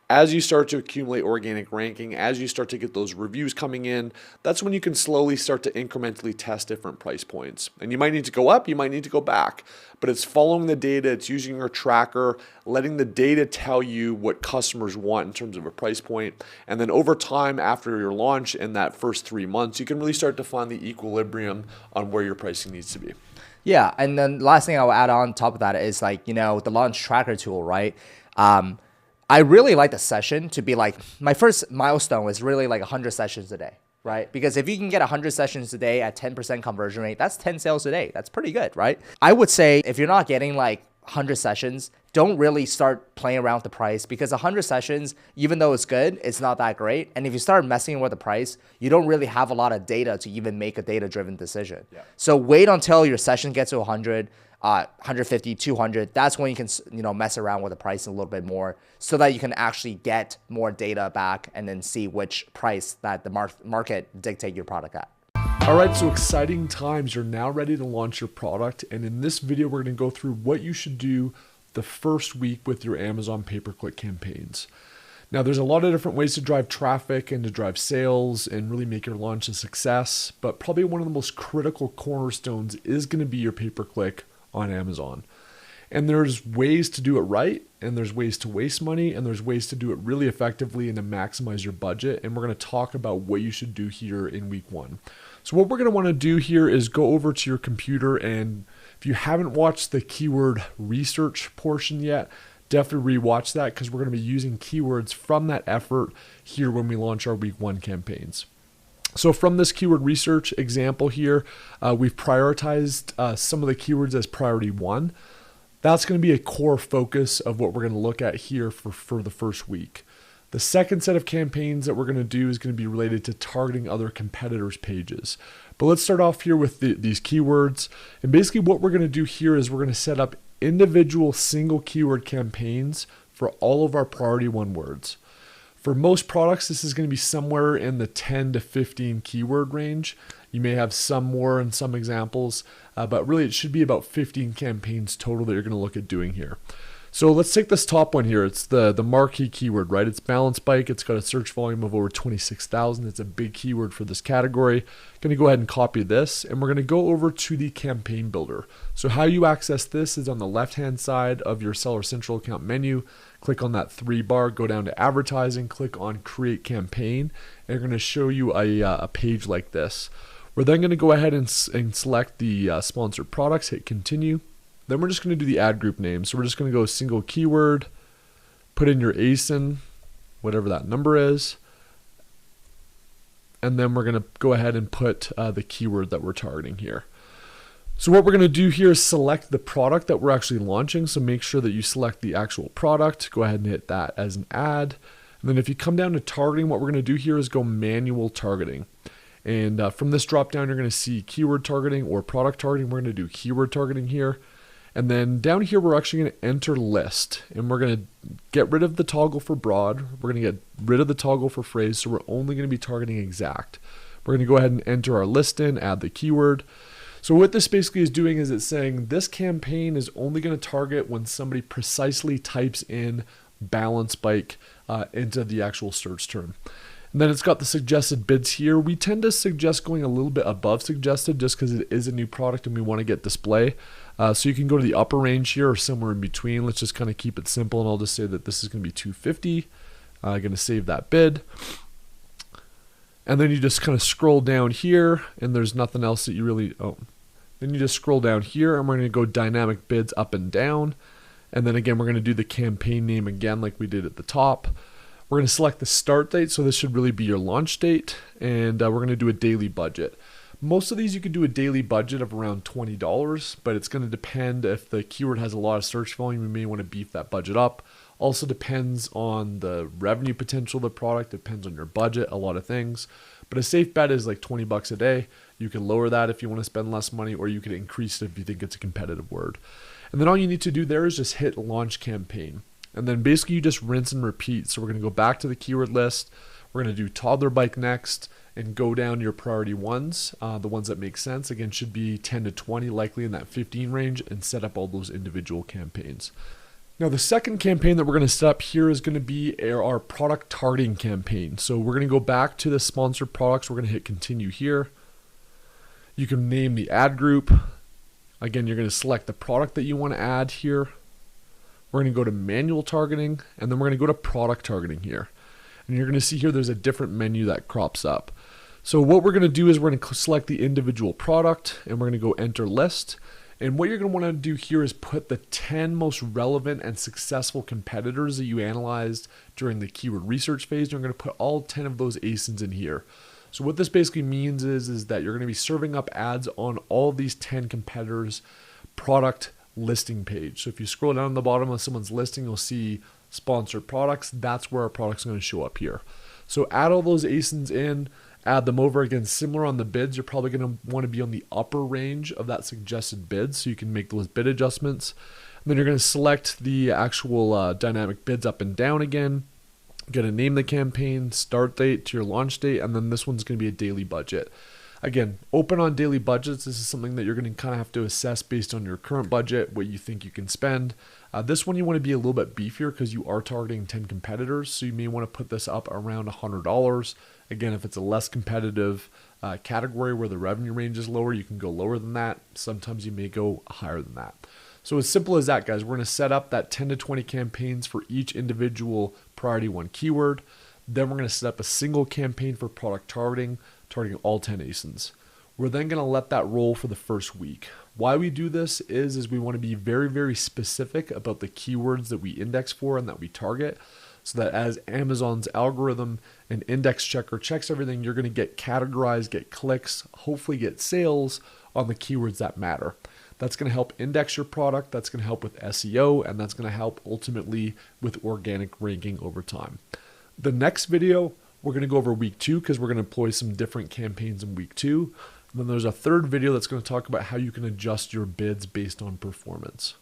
As you start to accumulate organic ranking, as you start to get those reviews coming in, that's when you can slowly start to incrementally test different price points. And you might need to go up, you might need to go back, but it's following the data, it's using your tracker, letting the data tell you what customers want in terms of a price point. And then over time, after your launch in that first 3 months, you can really start to find the equilibrium on where your pricing needs to be. Yeah, and then last thing I'll add on top of that is like, the launch tracker tool, right? I really like the session to be like, my first milestone is really like 100 sessions a day, right? Because if you can get 100 sessions a day at 10% conversion rate, that's 10 sales a day. That's pretty good, right? I would say if you're not getting like 100 sessions, don't really start playing around with the price, because 100 sessions, even though it's good, it's not that great. And if you start messing with the price, you don't really have a lot of data to even make a data-driven decision. Yeah. So wait until your session gets to 100, 150, 200. That's when you can, mess around with the price a little bit more, so that you can actually get more data back and then see which price that the market dictate your product at. All right, so exciting times. You're now ready to launch your product. And in this video, we're going to go through what you should do the first week with your Amazon pay-per-click campaigns. Now, there's a lot of different ways to drive traffic and to drive sales and really make your launch a success, but probably one of the most critical cornerstones is going to be your pay-per-click on Amazon. And there's ways to do it right, and there's ways to waste money, and there's ways to do it really effectively and to maximize your budget. And we're going to talk about what you should do here in week one. So what we're going to want to do here is go over to your computer, and if you haven't watched the keyword research portion yet, definitely rewatch that, because we're going to be using keywords from that effort here when we launch our week one campaigns. So from this keyword research example here, we've prioritized some of the keywords as priority one. That's going to be a core focus of what we're going to look at here for the first week. The second set of campaigns that we're going to do is going to be related to targeting other competitors' pages. But let's start off here with these keywords. And basically what we're going to do here is we're going to set up individual single keyword campaigns for all of our priority one words. For most products, this is going to be somewhere in the 10 to 15 keyword range. You may have some more in some examples, but really it should be about 15 campaigns total that you're going to look at doing here. So let's take this top one here. It's the marquee keyword, right? It's balance bike. It's got a search volume of over 26,000. It's a big keyword for this category. Going to go ahead and copy this, and we're going to go over to the campaign builder. So how you access this is on the left-hand side of your Seller Central account menu. Click on that 3 bar, go down to advertising, click on create campaign, and you're going to show you a page like this. We're then going to go ahead and select the sponsored products, hit continue. Then we're just going to do the ad group name. So we're just going to go single keyword, put in your ASIN, whatever that number is. And then we're going to go ahead and put the keyword that we're targeting here. So what we're going to do here is select the product that we're actually launching. So make sure that you select the actual product. Go ahead and hit that as an ad. And then if you come down to targeting, what we're going to do here is go manual targeting. And from this drop down, you're going to see keyword targeting or product targeting. We're going to do keyword targeting here. And then down here, we're actually going to enter list, and we're going to get rid of the toggle for broad. We're going to get rid of the toggle for phrase. So we're only going to be targeting exact. We're going to go ahead and enter our list in, add the keyword. So what this basically is doing is it's saying this campaign is only going to target when somebody precisely types in balance bike into the actual search term. And then it's got the suggested bids here. We tend to suggest going a little bit above suggested just because it is a new product and we want to get display. So you can go to the upper range here or somewhere in between. Let's just kind of keep it simple, and I'll just say that this is going to be 250. I'm going to save that bid. And then you just kind of scroll down here, and there's nothing else that you really... Then you just scroll down here, and we're going to go dynamic bids up and down. And then again, we're going to do the campaign name again like we did at the top. We're going to select the start date, so this should really be your launch date, and we're going to do a daily budget. Most of these you could do a daily budget of around $20, but it's going to depend if the keyword has a lot of search volume. You may want to beef that budget up. Also depends on the revenue potential of the product, depends on your budget, a lot of things. But a safe bet is like $20 a day. You can lower that if you want to spend less money, or you can increase it if you think it's a competitive word. And then all you need to do there is just hit launch campaign. And then basically you just rinse and repeat. So we're going to go back to the keyword list. We're going to do toddler bike next and go down your priority ones. The ones that make sense, again, should be 10 to 20, likely in that 15 range, and set up all those individual campaigns. Now, the second campaign that we're going to set up here is going to be our product targeting campaign. So we're going to go back to the sponsored products. We're going to hit continue here. You can name the ad group. Again, you're going to select the product that you want to add here. We're going to go to manual targeting, and then we're going to go to product targeting here. And you're going to see here there's a different menu that crops up. So what we're going to do is we're going to select the individual product, and we're going to go enter list. And what you're going to want to do here is put the 10 most relevant and successful competitors that you analyzed during the keyword research phase. You're going to put all 10 of those ASINs in here. So what this basically means is that you're going to be serving up ads on all of these 10 competitors' product listing page. So if you scroll down to the bottom of someone's listing, you'll see sponsored products. That's where our product's going to show up here. So add all those ASINs in, add them over. Again, similar on the bids, you're probably going to want to be on the upper range of that suggested bid so you can make those bid adjustments. And then you're going to select the actual dynamic bids up and down again. Going to name the campaign, start date to your launch date, and then this one's going to be a daily budget. Again, open on daily budgets. This is something that you're going to kind of have to assess based on your current budget, what you think you can spend. This one you want to be a little bit beefier because you are targeting 10 competitors, so you may want to put this up around $100. Again, if it's a less competitive category where the revenue range is lower, you can go lower than that. Sometimes you may go higher than that. So as simple as that, guys, we're going to set up that 10 to 20 campaigns for each individual priority one keyword. Then we're going to set up a single campaign for product targeting all 10 ASINs. We're then going to let that roll for the first week. Why we do this is we want to be very, very specific about the keywords that we index for and that we target, so that as Amazon's algorithm and index checker checks everything, you're going to get categorized, get clicks, hopefully get sales on the keywords that matter. That's going to help index your product, that's going to help with SEO, and that's going to help ultimately with organic ranking over time. The next video, we're going to go over week 2 because we're going to employ some different campaigns in week 2. And then there's a third video that's going to talk about how you can adjust your bids based on performance.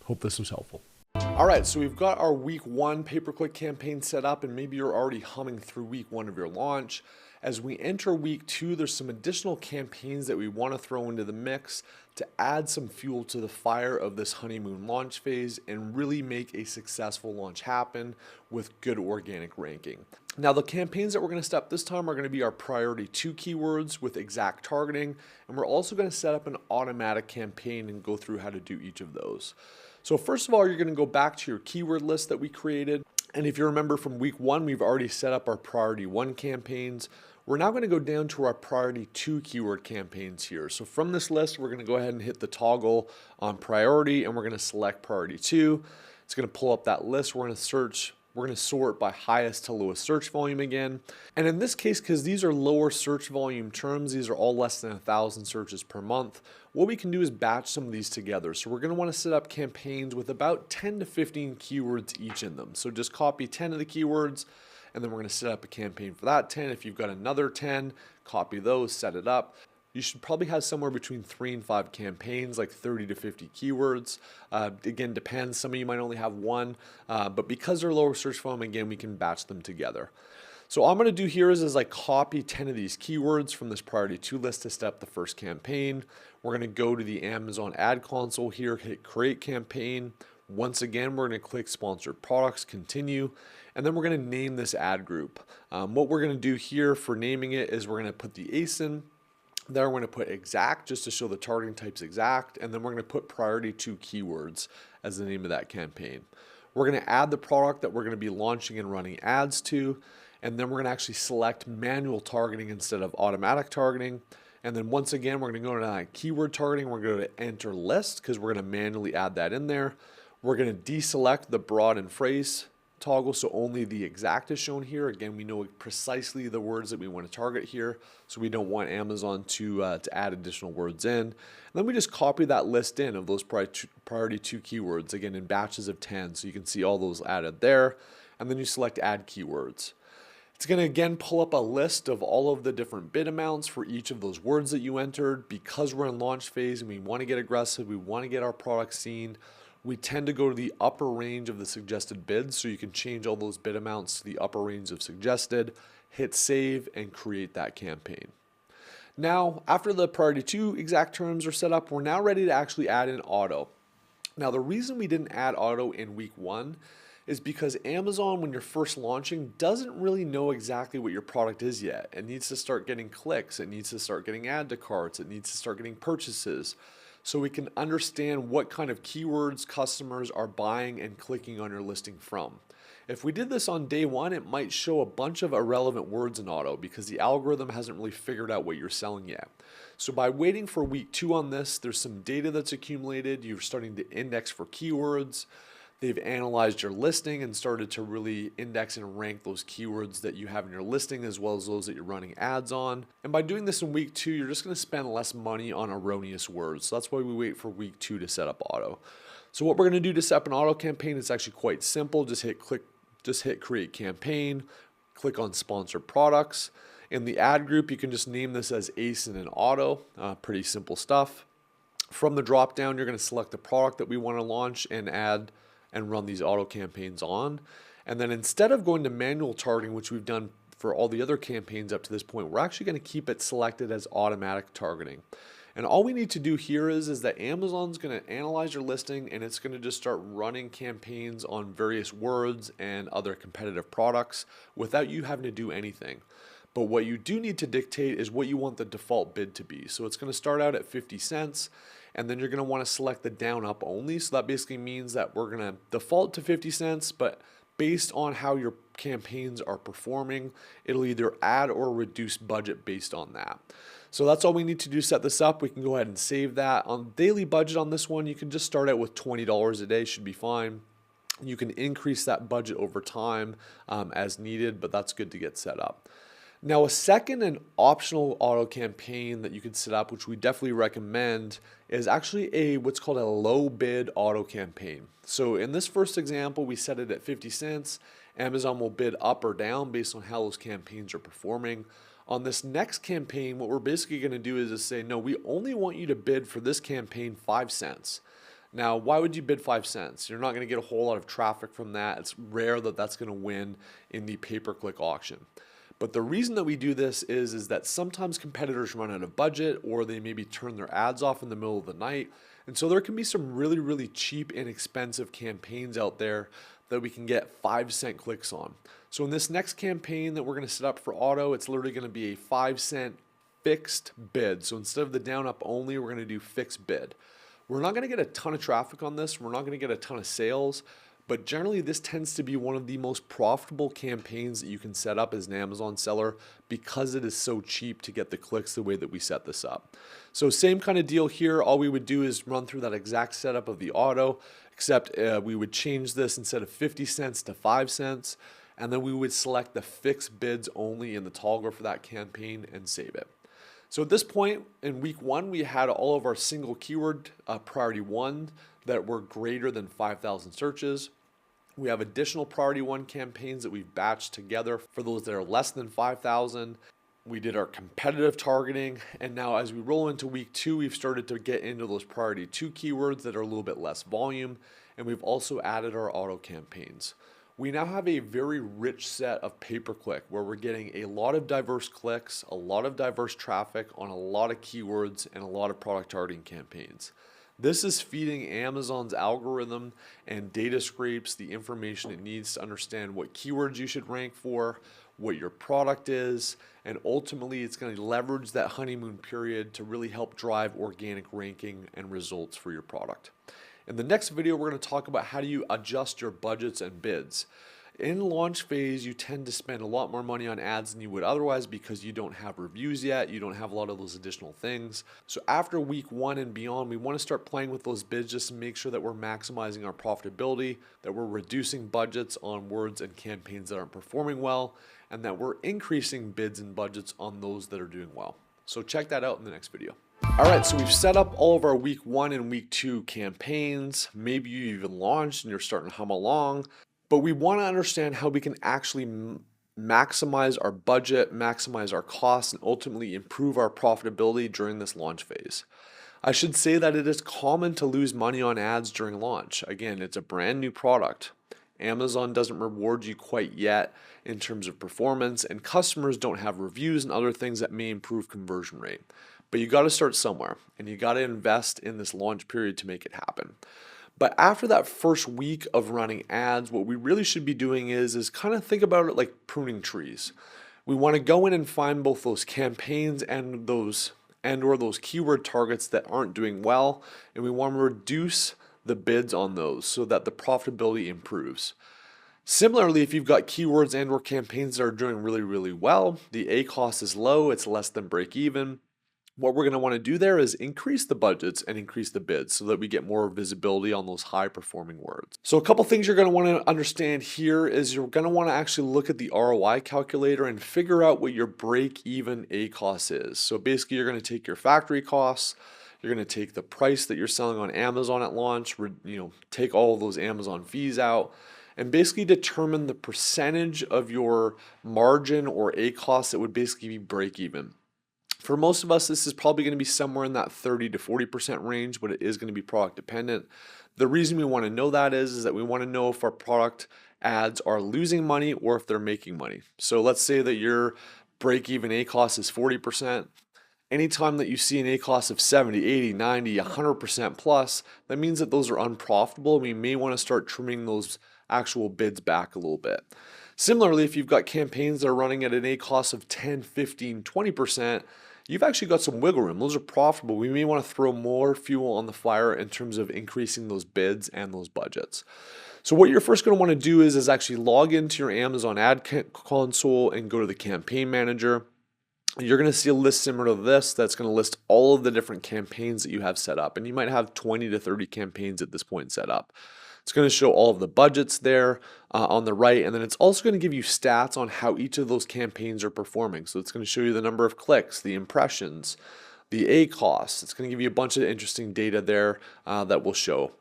Hope this was helpful. All right, so we've got our week 1 pay-per-click campaign set up, and maybe you're already humming through week 1 of your launch. As we enter week 2, there's some additional campaigns that we want to throw into the mix to add some fuel to the fire of this honeymoon launch phase and really make a successful launch happen with good organic ranking. Now, the campaigns that we're going to set up this time are going to be our priority 2 keywords with exact targeting, and we're also going to set up an automatic campaign and go through how to do each of those. So first of all, you're going to go back to your keyword list that we created. And if you remember from week 1, we've already set up our priority 1 campaigns. We're now going to go down to our priority 2 keyword campaigns here. So from this list, we're going to go ahead and hit the toggle on priority, and we're going to select priority 2. It's going to pull up that list. We're going to search. We're going to sort by highest to lowest search volume again. And in this case, because these are lower search volume terms, these are all less than 1,000 searches per month, what we can do is batch some of these together. So we're going to want to set up campaigns with about 10 to 15 keywords each in them. So just copy 10 of the keywords, and then we're going to set up a campaign for that 10. If you've got another 10, copy those, set it up. You should probably have somewhere between 3 and 5 campaigns, like 30 to 50 keywords. Again, depends. Some of you might only have 1, but because they're lower search volume, again, we can batch them together. So all I'm going to do here is I copy 10 of these keywords from this priority 2 list to set up the first campaign. We're going to go to the Amazon ad console here, hit create campaign. Once again, we're going to click sponsored products, continue, and then we're going to name this ad group. What we're going to do here for naming it is we're going to put the ASIN. Then we're going to put exact just to show the targeting type's exact, and then we're going to put priority 2 keywords as the name of that campaign. We're going to add the product that we're going to be launching and running ads to, and then we're going to actually select manual targeting instead of automatic targeting. And then once again, we're going to go to keyword targeting. We're going to enter list because we're going to manually add that in there. We're going to deselect the broad and phrase toggle, so only the exact is shown here. Again, we know precisely the words that we want to target here, so we don't want Amazon to add additional words in. And then we just copy that list in of those priority 2 keywords, again in batches of 10, so you can see all those added there. And then you select add keywords. It's going to again pull up a list of all of the different bid amounts for each of those words that you entered. Because we're in launch phase and we want to get aggressive, we want to get our product seen, we tend to go to the upper range of the suggested bids, so you can change all those bid amounts to the upper range of suggested, hit save, and create that campaign. Now, after the priority 2 exact terms are set up, we're now ready to actually add in auto. Now, the reason we didn't add auto in week 1 is because Amazon, when you're first launching, doesn't really know exactly what your product is yet. It needs to start getting clicks, it needs to start getting add to carts, it needs to start getting purchases. so we can understand what kind of keywords customers are buying and clicking on your listing from. If we did this on day one, it might show a bunch of irrelevant words in auto because the algorithm hasn't really figured out what you're selling yet. So by waiting for week 2 on this, there's some data that's accumulated. You're starting to index for keywords. They've analyzed your listing and started to really index and rank those keywords that you have in your listing as well as those that you're running ads on. And by doing this in week 2, you're just going to spend less money on erroneous words. So that's why we wait for week 2 to set up auto. So what we're going to do to set up an auto campaign is actually quite simple. Just hit create campaign, click on sponsor products. In the ad group, you can just name this as ASIN and auto. Pretty simple stuff. From the drop down, you're going to select the product that we want to launch and add and run these auto campaigns on. And then instead of going to manual targeting, which we've done for all the other campaigns up to this point, we're actually going to keep it selected as automatic targeting. And all we need to do here is that Amazon's going to analyze your listing and it's going to just start running campaigns on various words and other competitive products without you having to do anything. But what you do need to dictate is what you want the default bid to be. So it's going to start out at 50 cents. And then you're going to want to select the down up only. So that basically means that we're going to default to 50 cents, but based on how your campaigns are performing, it'll either add or reduce budget based on that. So that's all we need to do to set this up. We can go ahead and save that. On daily budget on this one, you can just start out with $20 a day, should be fine. You can increase that budget over time as needed, but that's good to get set up. Now, a second and optional auto campaign that you could set up, which we definitely recommend, is actually what's called a low bid auto campaign. So in this first example, we set it at 50 cents. Amazon will bid up or down based on how those campaigns are performing. On this next campaign, what we're basically going to do is say, no, we only want you to bid for this campaign 5 cents. Now, why would you bid 5 cents? You're not going to get a whole lot of traffic from that. It's rare that that's going to win in the pay-per-click auction. But the reason that we do this is that sometimes competitors run out of budget or they maybe turn their ads off in the middle of the night. And so there can be some really, really cheap and expensive campaigns out there that we can get 5-cent clicks on. So in this next campaign that we're going to set up for auto, it's literally going to be a 5-cent fixed bid. So instead of the down up only, we're going to do fixed bid. We're not going to get a ton of traffic on this. We're not going to get a ton of sales. But generally, this tends to be one of the most profitable campaigns that you can set up as an Amazon seller because it is so cheap to get the clicks the way that we set this up. So same kind of deal here. All we would do is run through that exact setup of the auto, except we would change this instead of 50 cents to 5 cents. And then we would select the fixed bids only in the toggle for that campaign and save it. So at this point in week 1, we had all of our single keyword priority 1 that were greater than 5,000 searches. We have additional priority 1 campaigns that we've batched together for those that are less than 5,000. We did our competitive targeting, and now as we roll into week 2, we've started to get into those priority 2 keywords that are a little bit less volume, and we've also added our auto campaigns. We now have a very rich set of pay-per-click where we're getting a lot of diverse clicks, a lot of diverse traffic on a lot of keywords and a lot of product targeting campaigns. This is feeding Amazon's algorithm and data scrapes the information it needs to understand what keywords you should rank for, what your product is, and ultimately it's going to leverage that honeymoon period to really help drive organic ranking and results for your product. In the next video, we're going to talk about how do you adjust your budgets and bids. In launch phase, you tend to spend a lot more money on ads than you would otherwise because you don't have reviews yet, you don't have a lot of those additional things. So after week 1 and beyond, we want to start playing with those bids just to make sure that we're maximizing our profitability, that we're reducing budgets on words and campaigns that aren't performing well, and that we're increasing bids and budgets on those that are doing well. So check that out in the next video. All right, so we've set up all of our week 1 and week 2 campaigns. Maybe you even launched and you're starting to hum along. But we want to understand how we can actually maximize our budget, maximize our costs, and ultimately improve our profitability during this launch phase. I should say that it is common to lose money on ads during launch. Again, it's a brand new product. Amazon doesn't reward you quite yet in terms of performance, and customers don't have reviews and other things that may improve conversion rate. But you got to start somewhere, and you got to invest in this launch period to make it happen. But after that first week of running ads, what we really should be doing is kind of think about it like pruning trees. We want to go in and find both those campaigns and those and or those keyword targets that aren't doing well, and we want to reduce the bids on those so that the profitability improves. Similarly, if you've got keywords and or campaigns that are doing really well, the A cost is low, it's less than break even. What we're going to want to do there is increase the budgets and increase the bids so that we get more visibility on those high performing words. So a couple things you're going to want to understand here is you're going to want to actually look at the ROI calculator and figure out what your break even A cost is. So basically you're going to take your factory costs, you're going to take the price that you're selling on Amazon at launch, take all of those Amazon fees out, and basically determine the percentage of your margin or A cost that would basically be break even. For most of us, this is probably going to be somewhere in that 30 to 40% range, but it is going to be product dependent. The reason we want to know that is that we want to know if our product ads are losing money or if they're making money. So let's say that your break-even A cost is 40%. Anytime that you see an A cost of 70, 80, 90, 100% plus, that means that those are unprofitable. We may want to start trimming those actual bids back a little bit. Similarly, if you've got campaigns that are running at an A cost of 10, 15, 20%, you've actually got some wiggle room. Those are profitable. We may want to throw more fuel on the fire in terms of increasing those bids and those budgets. So what you're first going to want to do is actually log into your Amazon ad console and go to the campaign manager. You're going to see a list similar to this that's going to list all of the different campaigns that you have set up. And you might have 20 to 30 campaigns at this point set up. It's going to show all of the budgets there on the right, and then it's also going to give you stats on how each of those campaigns are performing. So it's going to show you the number of clicks, the impressions, the A costs. It's going to give you a bunch of interesting data there that will show.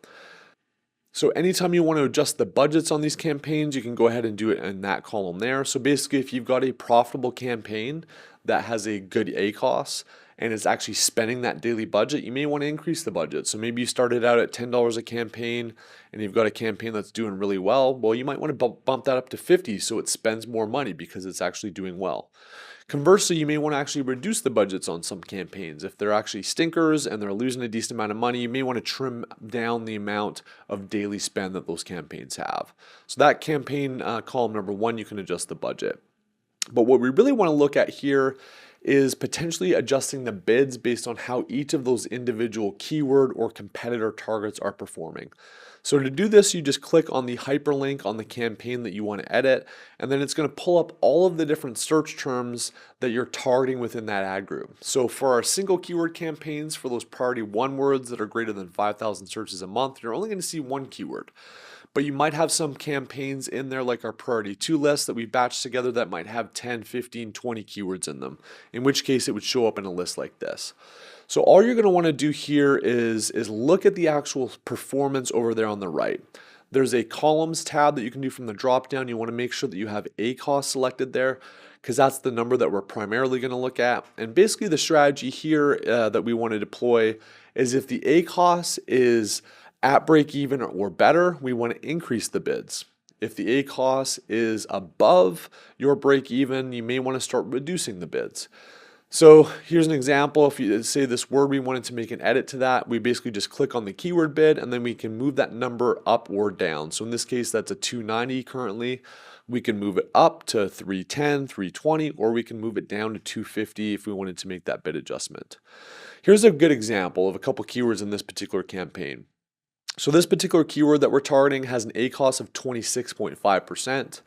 So anytime you want to adjust the budgets on these campaigns, you can go ahead and do it in that column there. So basically, if you've got a profitable campaign that has a good A cost, and it's actually spending that daily budget, you may want to increase the budget. So maybe you started out at $10 a campaign and you've got a campaign that's doing really well. Well, you might want to bump that up to 50 so it spends more money because it's actually doing well. Conversely, you may want to actually reduce the budgets on some campaigns. If they're actually stinkers and they're losing a decent amount of money, you may want to trim down the amount of daily spend that those campaigns have. So that campaign column number one, you can adjust the budget. But what we really want to look at here is potentially adjusting the bids based on how each of those individual keyword or competitor targets are performing. So to do this, you just click on the hyperlink on the campaign that you want to edit, and then it's going to pull up all of the different search terms that you're targeting within that ad group. So for our single keyword campaigns, for those priority 1 words that are greater than 5,000 searches a month, you're only going to see one keyword. But you might have some campaigns in there like our priority 2 list that we batched together that might have 10, 15, 20 keywords in them, in which case it would show up in a list like this. So all you're going to want to do here is look at the actual performance over there on the right. There's a columns tab that you can do from the drop down. You want to make sure that you have A cost selected there because that's the number that we're primarily going to look at. And basically the strategy here that we want to deploy is if the A cost is at break even or better, we want to increase the bids. If the A cost is above your break even, you may want to start reducing the bids. So here's an example. If you say this word, we wanted to make an edit to that, we basically just click on the keyword bid and then we can move that number up or down. So in this case, that's a 290 currently. We can move it up to 310, 320, or we can move it down to 250 if we wanted to make that bid adjustment. Here's a good example of a couple keywords in this particular campaign. So this particular keyword that we're targeting has an A cost of 26.5%.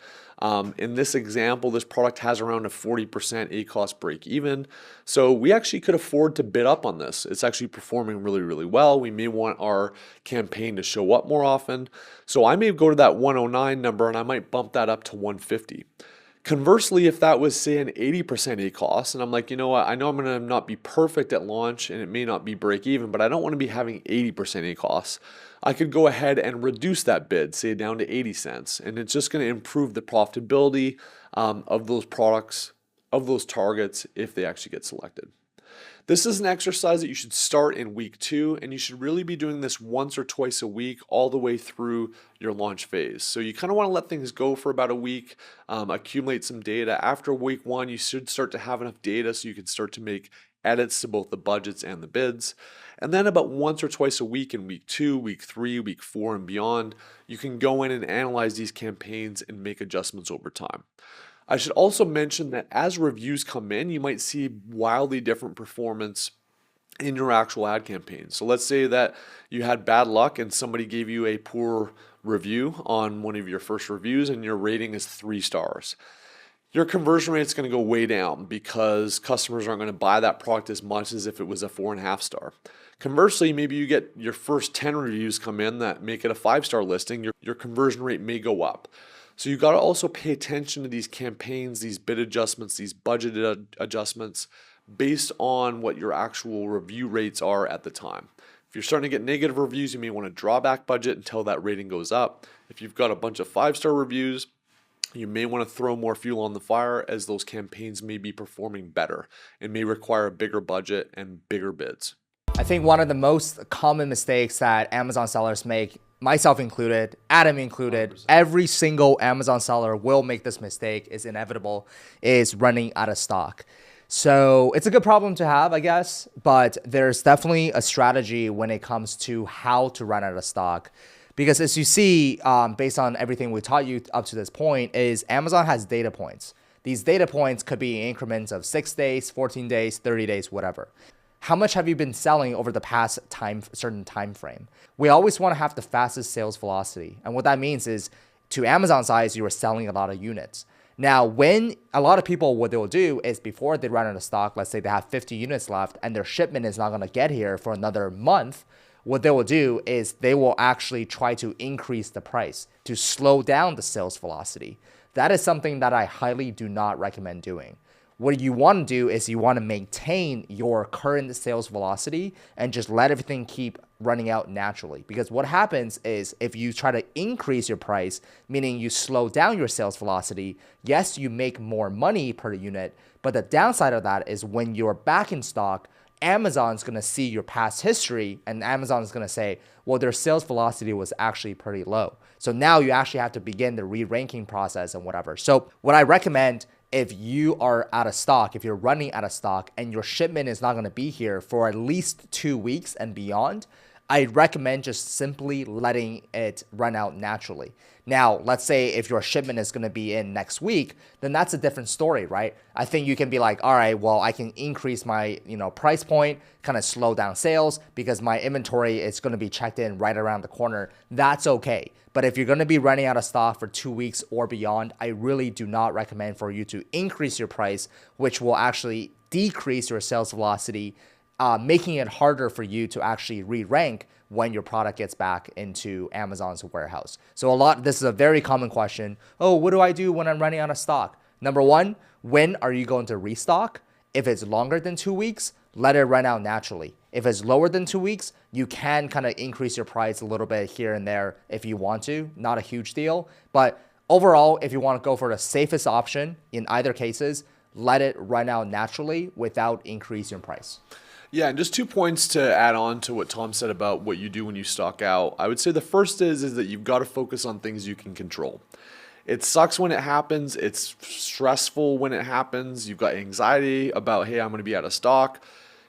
In this example, this product has around a 40% A cost break even. So we actually could afford to bid up on this. It's actually performing really well. We may want our campaign to show up more often. So I may go to that 109 number and I might bump that up to 150. Conversely, if that was say an 80% A cost, and I'm like, you know what, I know I'm gonna not be perfect at launch and it may not be break even, but I don't wanna be having 80% A costs. I could go ahead and reduce that bid, say down to 80 cents, and it's just gonna improve the profitability of those products, of those targets if they actually get selected. This is an exercise that you should start in week 2, and you should really be doing this once or twice a week all the way through your launch phase. So you kind of want to let things go for about a week, accumulate some data. After week 1, you should start to have enough data so you can start to make edits to both the budgets and the bids. And then about once or twice a week in week 2, week 3, week 4, and beyond, you can go in and analyze these campaigns and make adjustments over time. I should also mention that as reviews come in, you might see wildly different performance in your actual ad campaign. So let's say that you had bad luck and somebody gave you a poor review on one of your first reviews and your rating is 3 stars. Your conversion rate is going to go way down because customers aren't going to buy that product as much as if it was a 4.5 star. Conversely, maybe you get your first 10 reviews come in that make it a 5-star listing, your conversion rate may go up. So you got to also pay attention to these campaigns, these bid adjustments, these budget adjustments based on what your actual review rates are at the time. If you're starting to get negative reviews, you may want to draw back budget until that rating goes up. If you've got a bunch of 5-star reviews, you may want to throw more fuel on the fire as those campaigns may be performing better and may require a bigger budget and bigger bids. I think one of the most common mistakes that Amazon sellers make, myself included, Adam included, 100%. Every single Amazon seller will make this mistake, is inevitable, is running out of stock. So it's a good problem to have, I guess, but there's definitely a strategy when it comes to how to run out of stock. Because as you see, based on everything we taught you up to this point, is Amazon has data points. These data points could be increments of 6 days, 14 days, 30 days, whatever. How much have you been selling over the past certain time frame? We always want to have the fastest sales velocity. And what that means is, to Amazon's eyes, you are selling a lot of units. Now, when a lot of people, what they'll do is before they run out of stock, let's say they have 50 units left and their shipment is not going to get here for another month, what they will do is they will actually try to increase the price to slow down the sales velocity. That is something that I highly do not recommend doing. What you want to do is you want to maintain your current sales velocity and just let everything keep running out naturally. Because what happens is if you try to increase your price, meaning you slow down your sales velocity, yes, you make more money per unit, but the downside of that is when you're back in stock, Amazon's going to see your past history and Amazon's going to say, well, their sales velocity was actually pretty low. So now you actually have to begin the re-ranking process and whatever. So what I recommend, if you are out of stock, if you're running out of stock and your shipment is not going to be here for at least 2 weeks and beyond, I recommend just simply letting it run out naturally. Now, let's say if your shipment is going to be in next week, then that's a different story, right? I think you can be like, all right, well, I can increase my, price point, kind of slow down sales because my inventory is going to be checked in right around the corner. That's okay. But if you're going to be running out of stock for 2 weeks or beyond, I really do not recommend for you to increase your price, which will actually decrease your sales velocity, making it harder for you to actually re-rank when your product gets back into Amazon's warehouse. So this is a very common question. Oh, what do I do when I'm running out of stock? Number one, when are you going to restock? If it's longer than 2 weeks, let it run out naturally. If it's lower than 2 weeks, you can kind of increase your price a little bit here and there if you want to. Not a huge deal. But overall, if you want to go for the safest option in either cases, let it run out naturally without increasing your price. Yeah, and just 2 points to add on to what Tom said about what you do when you stock out. I would say the first is that you've got to focus on things you can control. It sucks when it happens. It's stressful when it happens. You've got anxiety about, hey, I'm going to be out of stock.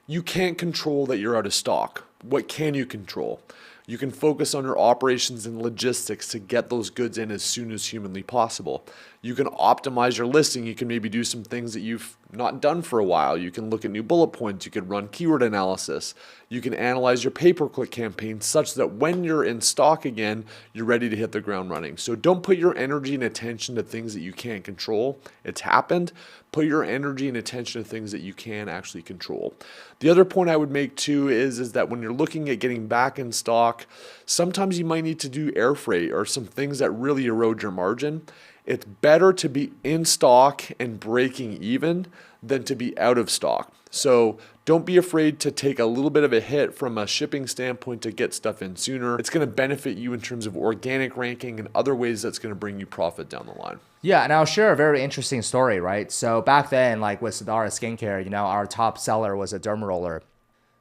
You can't control that you're out of stock. What can you control? You can focus on your operations and logistics to get those goods in as soon as humanly possible. You can optimize your listing. You can maybe do some things that you've not done for a while. You can look at new bullet points. You can run keyword analysis. You can analyze your pay-per-click campaign such that when you're in stock again, you're ready to hit the ground running. So don't put your energy and attention to things that you can't control. It's happened. Put your energy and attention to things that you can actually control. The other point I would make too is that when you're looking at getting back in stock, sometimes you might need to do air freight or some things that really erode your margin. It's better to be in stock and breaking even than to be out of stock. So don't be afraid to take a little bit of a hit from a shipping standpoint to get stuff in sooner. It's going to benefit you in terms of organic ranking and other ways that's going to bring you profit down the line. Yeah, and I'll share a very interesting story, right? So back then, like with Sadara Skincare, our top seller was a derma roller.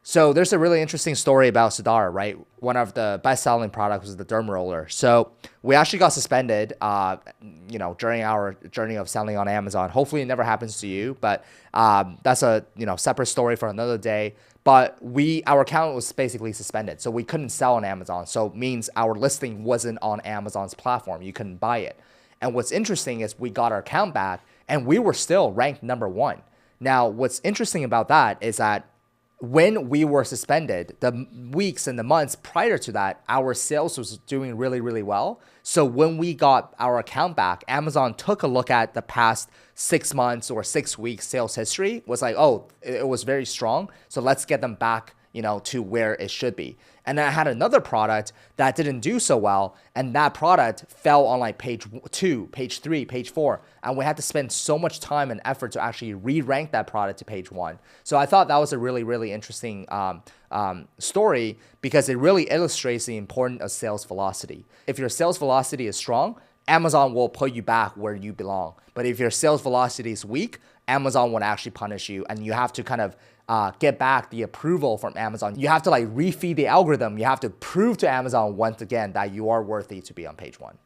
So there's a really interesting story about Sadara, right? One of the best-selling products was the derma roller. So we actually got suspended, during our journey of selling on Amazon. Hopefully it never happens to you, but that's a separate story for another day. But our account was basically suspended, so we couldn't sell on Amazon. So it means our listing wasn't on Amazon's platform. You couldn't buy it. And what's interesting is we got our account back, and we were still ranked number 1. Now, what's interesting about that is that when we were suspended, the weeks and the months prior to that, our sales was doing really, really well. So when we got our account back, Amazon took a look at the past 6 months or 6 weeks sales history, was like, oh, it was very strong. So let's get them back, to where it should be. And then I had another product that didn't do so well. And that product fell on like page 2, page 3, page 4. And we had to spend so much time and effort to actually re-rank that product to page 1. So I thought that was a really, really interesting story because it really illustrates the importance of sales velocity. If your sales velocity is strong, Amazon will put you back where you belong. But if your sales velocity is weak, Amazon would actually punish you, and you have to kind of get back the approval from Amazon. You have to like refeed the algorithm. You have to prove to Amazon once again that you are worthy to be on page 1.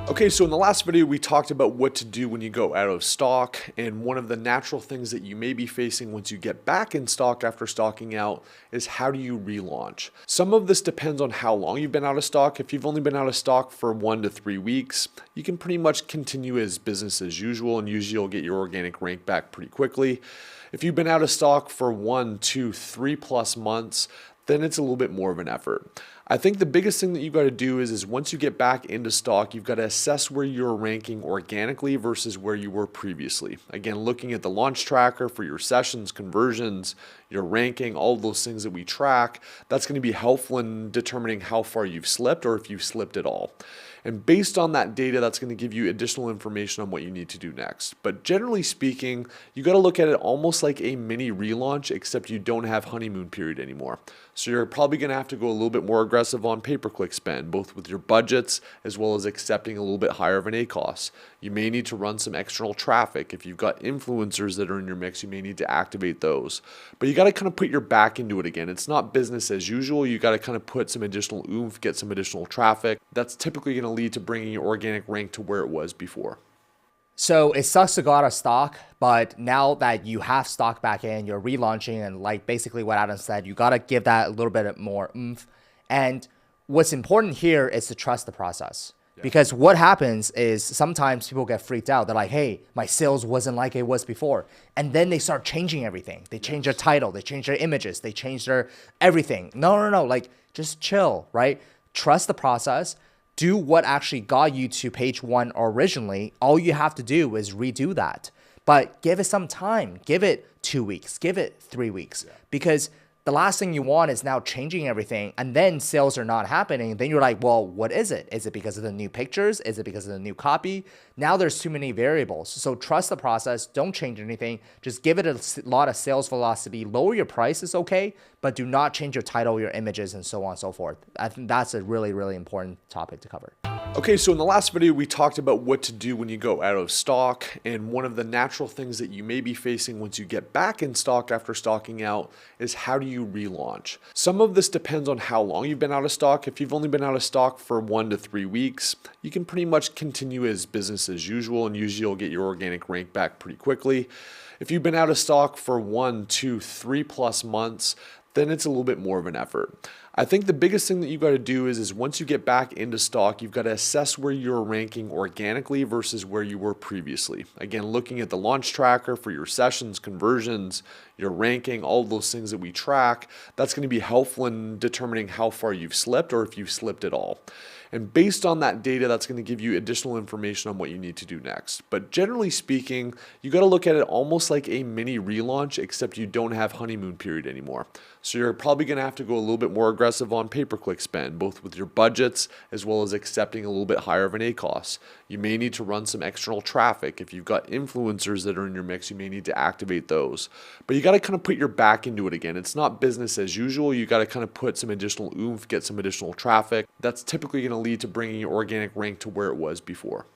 Okay, so in the last video, we talked about what to do when you go out of stock, and one of the natural things that you may be facing once you get back in stock after stocking out is how do you relaunch? Some of this depends on how long you've been out of stock. If you've only been out of stock for 1 to 3 weeks, you can pretty much continue as business as usual, and usually you'll get your organic rank back pretty quickly. If you've been out of stock for 1, 2, 3+ months, then it's a little bit more of an effort. I think the biggest thing that you've got to do is once you get back into stock, you've got to assess where you're ranking organically versus where you were previously. Again, looking at the launch tracker for your sessions, conversions, your ranking, all of those things that we track, that's going to be helpful in determining how far you've slipped or if you've slipped at all. And based on that data, that's going to give you additional information on what you need to do next. But generally speaking, you got to look at it almost like a mini relaunch, except you don't have honeymoon period anymore. So you're probably going to have to go a little bit more aggressive on pay-per-click spend, both with your budgets as well as accepting a little bit higher of an ACoS. You may need to run some external traffic. If you've got influencers that are in your mix, you may need to activate those. But you got to kind of put your back into it again. It's not business as usual. You got to kind of put some additional oomph, get some additional traffic. That's typically going to lead to bringing your organic rank to where it was before. So it sucks to go out of stock, but now that you have stock back in, you're relaunching, and like basically what Adam said, you got to give that a little bit more oomph. And what's important here is to trust the process. Because what happens is sometimes people get freaked out. They're like, hey, my sales wasn't like it was before. And then they start changing everything. They change their title, they change their images, they change their everything. No, like just chill, right? Trust the process. Do what actually got you to page 1 originally. All you have to do is redo that. But give it some time. Give it 2 weeks. Give it 3 weeks. Because the last thing you want is now changing everything, and then sales are not happening. Then you're like, well, what is it? Is it because of the new pictures? Is it because of the new copy? Now there's too many variables. So trust the process. Don't change anything. Just give it a lot of sales velocity. Lower your price is okay, but do not change your title, your images, and so on and so forth. I think that's a really, really important topic to cover. Okay, so in the last video, we talked about what to do when you go out of stock, and one of the natural things that you may be facing once you get back in stock after stocking out is how do you relaunch? Some of this depends on how long you've been out of stock. If you've only been out of stock for 1 to 3 weeks, you can pretty much continue as business as usual, and usually you'll get your organic rank back pretty quickly. If you've been out of stock for 1, 2, 3+ months, then it's a little bit more of an effort. I think the biggest thing that you've got to do is once you get back into stock, you've got to assess where you're ranking organically versus where you were previously. Again, looking at the launch tracker for your sessions, conversions, your ranking, all of those things that we track, that's going to be helpful in determining how far you've slipped or if you've slipped at all. And based on that data, that's going to give you additional information on what you need to do next. But generally speaking, you got to look at it almost like a mini relaunch, except you don't have honeymoon period anymore. So you're probably going to have to go a little bit more aggressive on pay-per-click spend, both with your budgets as well as accepting a little bit higher of an ACoS. You may need to run some external traffic. If you've got influencers that are in your mix, you may need to activate those. But you got to kind of put your back into it again. It's not business as usual. You got to kind of put some additional oomph, get some additional traffic. That's typically going to lead to bringing your organic rank to where it was before.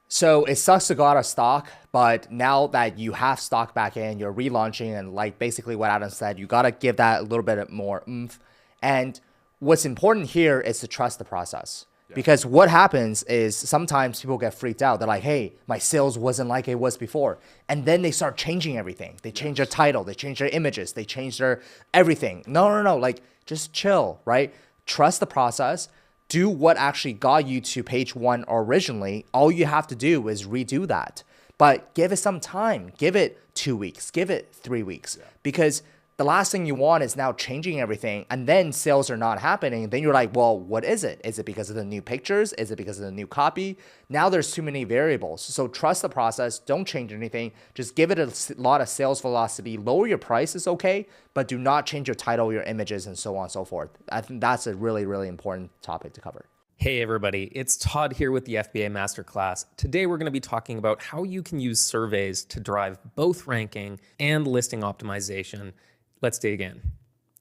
So it sucks to go out of stock, but now that you have stock back in, you're relaunching, and like basically what Adam said, you got to give that a little bit more oomph. And what's important here is to trust the process. Because what happens is sometimes people get freaked out. They're like, hey, my sales wasn't like it was before. And then they start changing everything. They change their title, they change their images, they change their everything. No, like just chill, right? Trust the process. Do what actually got you to page 1 originally. All you have to do is redo that. But give it some time. Give it 2 weeks. Give it 3 weeks. Because The last thing you want is now changing everything and then sales are not happening. Then you're like, well, what is it? Is it because of the new pictures? Is it because of the new copy? Now there's too many variables. So trust the process. Don't change anything. Just give it a lot of sales velocity. Lower your price is okay, but do not change your title, your images, and so on and so forth. I think that's a really, really important topic to cover. Hey everybody, it's Todd here with the FBA Masterclass. Today we're going to be talking about how you can use surveys to drive both ranking and listing optimization. Let's dig in.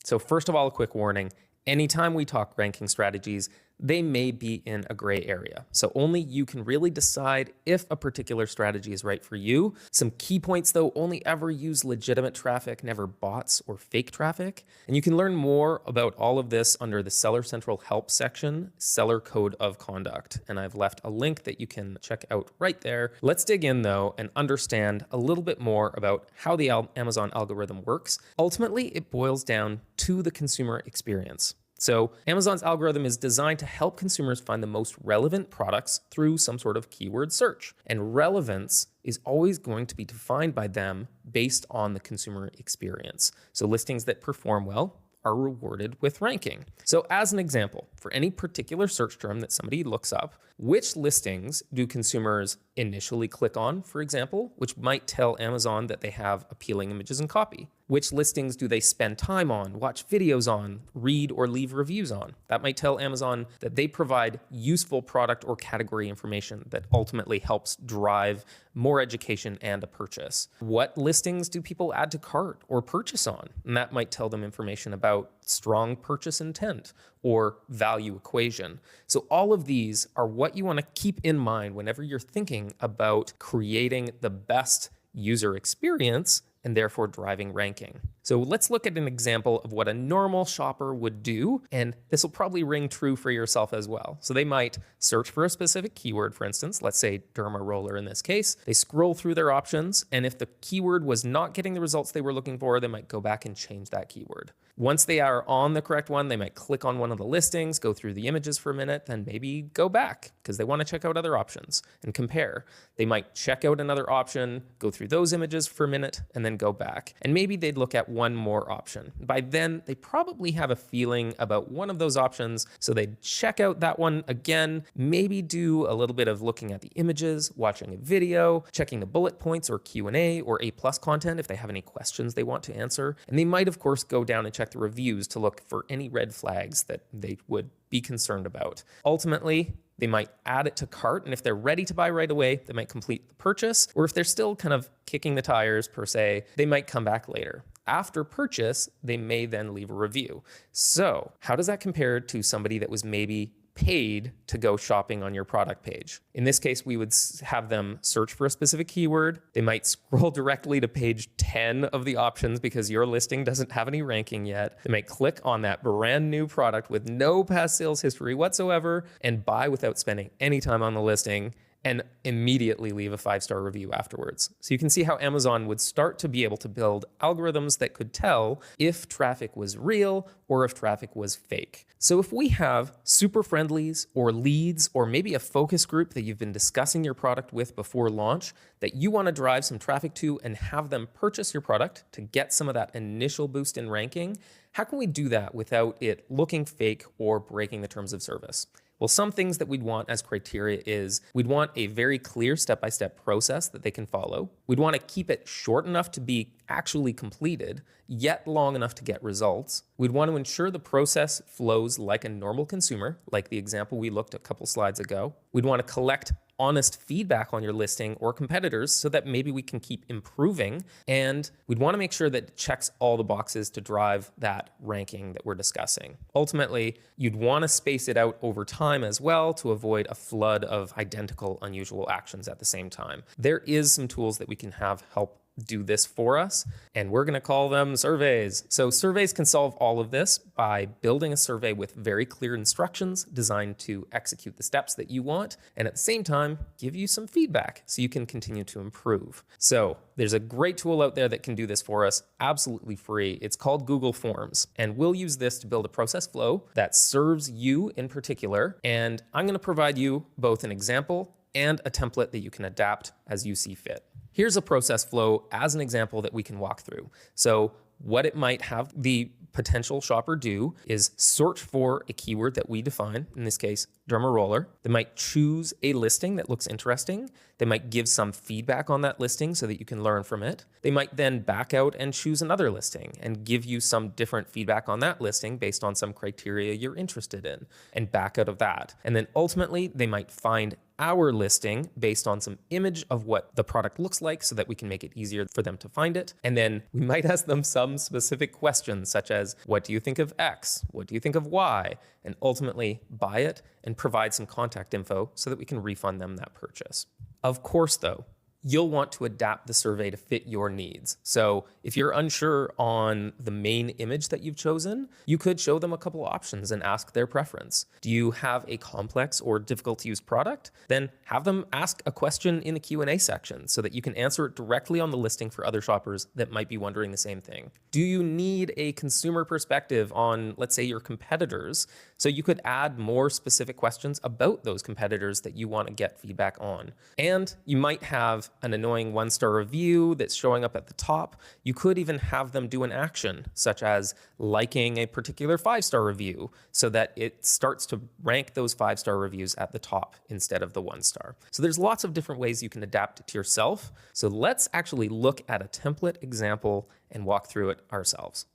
So first of all, a quick warning. Anytime we talk ranking strategies, they may be in a gray area. So only you can really decide if a particular strategy is right for you. Some key points though, only ever use legitimate traffic, never bots or fake traffic. And you can learn more about all of this under the Seller Central Help section, Seller Code of Conduct. And I've left a link that you can check out right there. Let's dig in though and understand a little bit more about how the Amazon algorithm works. Ultimately, it boils down to the consumer experience. So Amazon's algorithm is designed to help consumers find the most relevant products through some sort of keyword search. And relevance is always going to be defined by them based on the consumer experience. So listings that perform well are rewarded with ranking. So as an example, for any particular search term that somebody looks up, which listings do consumers initially click on, for example, which might tell Amazon that they have appealing images and copy? Which listings do they spend time on, watch videos on, read or leave reviews on? That might tell Amazon that they provide useful product or category information that ultimately helps drive more education and a purchase. What listings do people add to cart or purchase on? And that might tell them information about strong purchase intent or value equation. So all of these are what you want to keep in mind whenever you're thinking about creating the best user experience and therefore driving ranking. So let's look at an example of what a normal shopper would do, and this will probably ring true for yourself as well. So they might search for a specific keyword, for instance, let's say derma roller in this case. They scroll through their options, and if the keyword was not getting the results they were looking for, they might go back and change that keyword. Once they are on the correct one, they might click on one of the listings, go through the images for a minute, then maybe go back because they want to check out other options and compare. They might check out another option, go through those images for a minute, and then go back. And maybe they'd look at one more option. By then, they probably have a feeling about one of those options, so they'd check out that one again, maybe do a little bit of looking at the images, watching a video, checking the bullet points or Q&A or A+ content if they have any questions they want to answer. And they might, of course, go down and check the reviews to look for any red flags that they would be concerned about. Ultimately, they might add it to cart, and if they're ready to buy right away, they might complete the purchase, or if they're still kind of kicking the tires per se, they might come back later. After purchase, they may then leave a review. So how does that compare to somebody that was maybe paid to go shopping on your product page? In this case, we would have them search for a specific keyword. They might scroll directly to page 10 of the options because your listing doesn't have any ranking yet. They might click on that brand new product with no past sales history whatsoever and buy without spending any time on the listing and immediately leave a 5-star review afterwards. So you can see how Amazon would start to be able to build algorithms that could tell if traffic was real or if traffic was fake. So if we have super friendlies or leads or maybe a focus group that you've been discussing your product with before launch that you want to drive some traffic to and have them purchase your product to get some of that initial boost in ranking, how can we do that without it looking fake or breaking the terms of service? Well, some things that we'd want as criteria is we'd want a very clear step-by-step process that they can follow. We'd want to keep it short enough to be actually completed, yet long enough to get results. We'd want to ensure the process flows like a normal consumer, like the example we looked at a couple slides ago. We'd want to collect honest feedback on your listing or competitors so that maybe we can keep improving. And we'd want to make sure that it checks all the boxes to drive that ranking that we're discussing. Ultimately, you'd want to space it out over time as well to avoid a flood of identical unusual actions at the same time. There is some tools that we can have help do this for us, and we're going to call them surveys. So surveys can solve all of this by building a survey with very clear instructions designed to execute the steps that you want, and at the same time, give you some feedback so you can continue to improve. So there's a great tool out there that can do this for us, absolutely free. It's called Google Forms, and we'll use this to build a process flow that serves you in particular, and I'm going to provide you both an example and a template that you can adapt as you see fit. Here's a process flow as an example that we can walk through. So what it might have the potential shopper do is search for a keyword that we define, in this case, derma roller. They might choose a listing that looks interesting. They might give some feedback on that listing so that you can learn from it. They might then back out and choose another listing and give you some different feedback on that listing based on some criteria you're interested in and back out of that. And then ultimately, they might find our listing based on some image of what the product looks like so that we can make it easier for them to find it. And then we might ask them some specific questions such as, what do you think of X? What do you think of Y? And ultimately buy it and provide some contact info so that we can refund them that purchase. Of course, though, you'll want to adapt the survey to fit your needs. So if you're unsure on the main image that you've chosen, you could show them a couple options and ask their preference. Do you have a complex or difficult to use product? Then have them ask a question in the Q&A section so that you can answer it directly on the listing for other shoppers that might be wondering the same thing. Do you need a consumer perspective on, let's say, your competitors? So you could add more specific questions about those competitors that you want to get feedback on. And you might have an annoying 1-star review that's showing up at the top. You could even have them do an action, such as liking a particular 5-star review, so that it starts to rank those 5-star reviews at the top instead of the 1-star. So there's lots of different ways you can adapt it to yourself. So let's actually look at a template example and walk through it ourselves.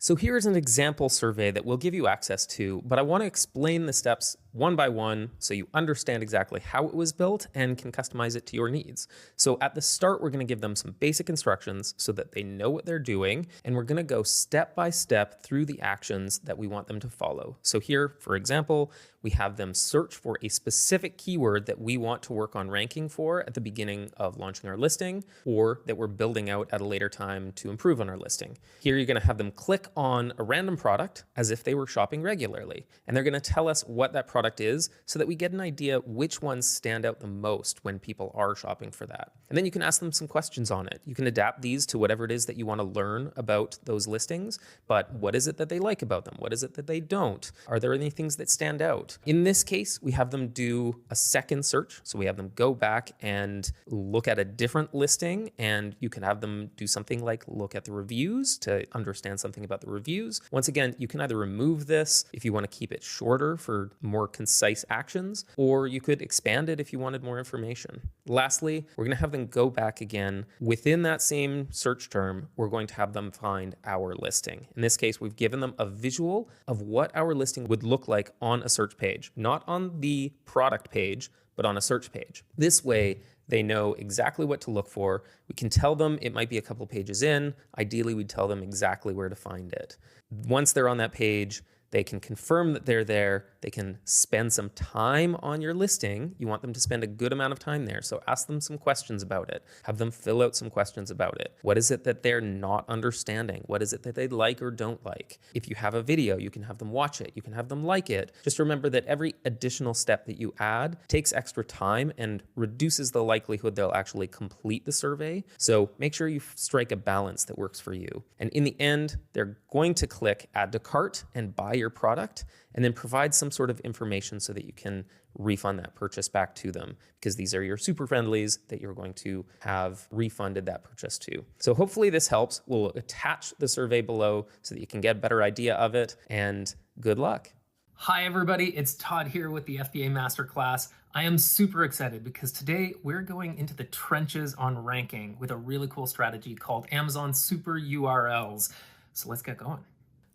So here's an example survey that we'll give you access to, but I want to explain the steps one by one so you understand exactly how it was built and can customize it to your needs. So at the start, we're going to give them some basic instructions so that they know what they're doing, and we're going to go step by step through the actions that we want them to follow. So here, for example, we have them search for a specific keyword that we want to work on ranking for at the beginning of launching our listing, or that we're building out at a later time to improve on our listing. Here, you're going to have them click on a random product as if they were shopping regularly, and they're going to tell us what that product is so that we get an idea which ones stand out the most when people are shopping for that. And then you can ask them some questions on it. You can adapt these to whatever it is that you want to learn about those listings, but what is it that they like about them? What is it that they don't? Are there any things that stand out? In this case, we have them do a second search. So we have them go back and look at a different listing, and you can have them do something like look at the reviews to understand something about the reviews. Once again, you can either remove this if you want to keep it shorter for more concise actions, or you could expand it if you wanted more information. Lastly, we're going to have them go back again. Within that same search term, we're going to have them find our listing. In this case, we've given them a visual of what our listing would look like on a search page, not on the product page, but on a search page. This way, they know exactly what to look for. We can tell them it might be a couple pages in. Ideally, we'd tell them exactly where to find it. Once they're on that page, they can confirm that they're there. They can spend some time on your listing. You want them to spend a good amount of time there. So ask them some questions about it. Have them fill out some questions about it. What is it that they're not understanding? What is it that they like or don't like? If you have a video, you can have them watch it. You can have them like it. Just remember that every additional step that you add takes extra time and reduces the likelihood they'll actually complete the survey. So make sure you strike a balance that works for you. And in the end, they're going to click add to cart and buy your product, and then provide some sort of information so that you can refund that purchase back to them, because these are your super friendlies that you're going to have refunded that purchase to. So hopefully this helps. We'll attach the survey below so that you can get a better idea of it, and good luck. Hi everybody, it's Todd here with the FBA Masterclass. I am super excited because today we're going into the trenches on ranking with a really cool strategy called Amazon Super URLs. So let's get going.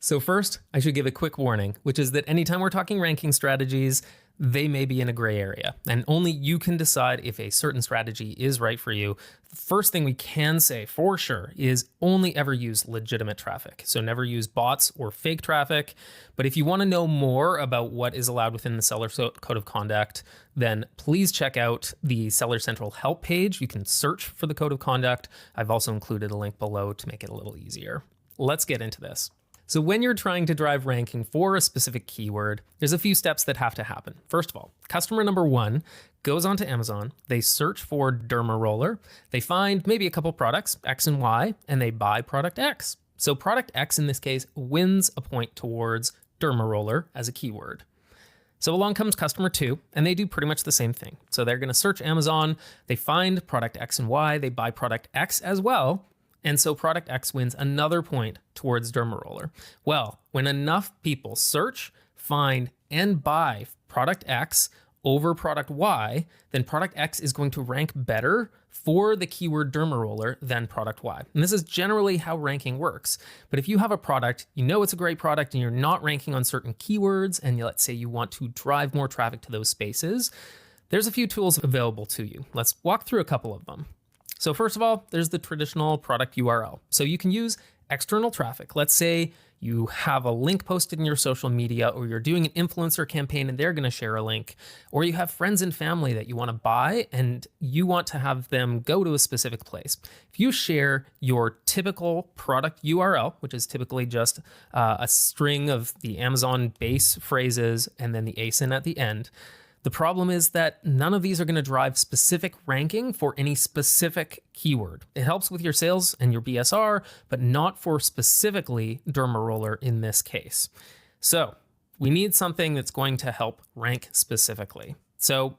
So first, I should give a quick warning, which is that anytime we're talking ranking strategies, they may be in a gray area, and only you can decide if a certain strategy is right for you. The first thing we can say for sure is only ever use legitimate traffic. So never use bots or fake traffic. But if you want to know more about what is allowed within the Seller Code of Conduct, then please check out the Seller Central help page. You can search for the Code of Conduct. I've also included a link below to make it a little easier. Let's get into this. So when you're trying to drive ranking for a specific keyword, there's a few steps that have to happen. First of all, customer number one goes onto Amazon, they search for derma roller, they find maybe a couple products, X and Y, and they buy product X. So product X in this case wins a point towards derma roller as a keyword. So along comes customer two, and they do pretty much the same thing. So they're going to search Amazon, they find product X and Y, they buy product X as well, And so product X wins another point towards Derma Roller. Well, when enough people search, find, and buy product X over product Y, then product X is going to rank better for the keyword Derma Roller than product Y. And this is generally how ranking works. But if you have a product, you know it's a great product and you're not ranking on certain keywords, and let's say you want to drive more traffic to those spaces, there's a few tools available to you. Let's walk through a couple of them. So first of all, there's the traditional product URL. So you can use external traffic. Let's say you have a link posted in your social media, or you're doing an influencer campaign and they're going to share a link, or you have friends and family that you want to buy and you want to have them go to a specific place. If you share your typical product URL, which is typically just a string of the Amazon base phrases and then the ASIN at the end, the problem is that none of these are going to drive specific ranking for any specific keyword. It helps with your sales and your BSR, but not for specifically Derma Roller in this case. So we need something that's going to help rank specifically. So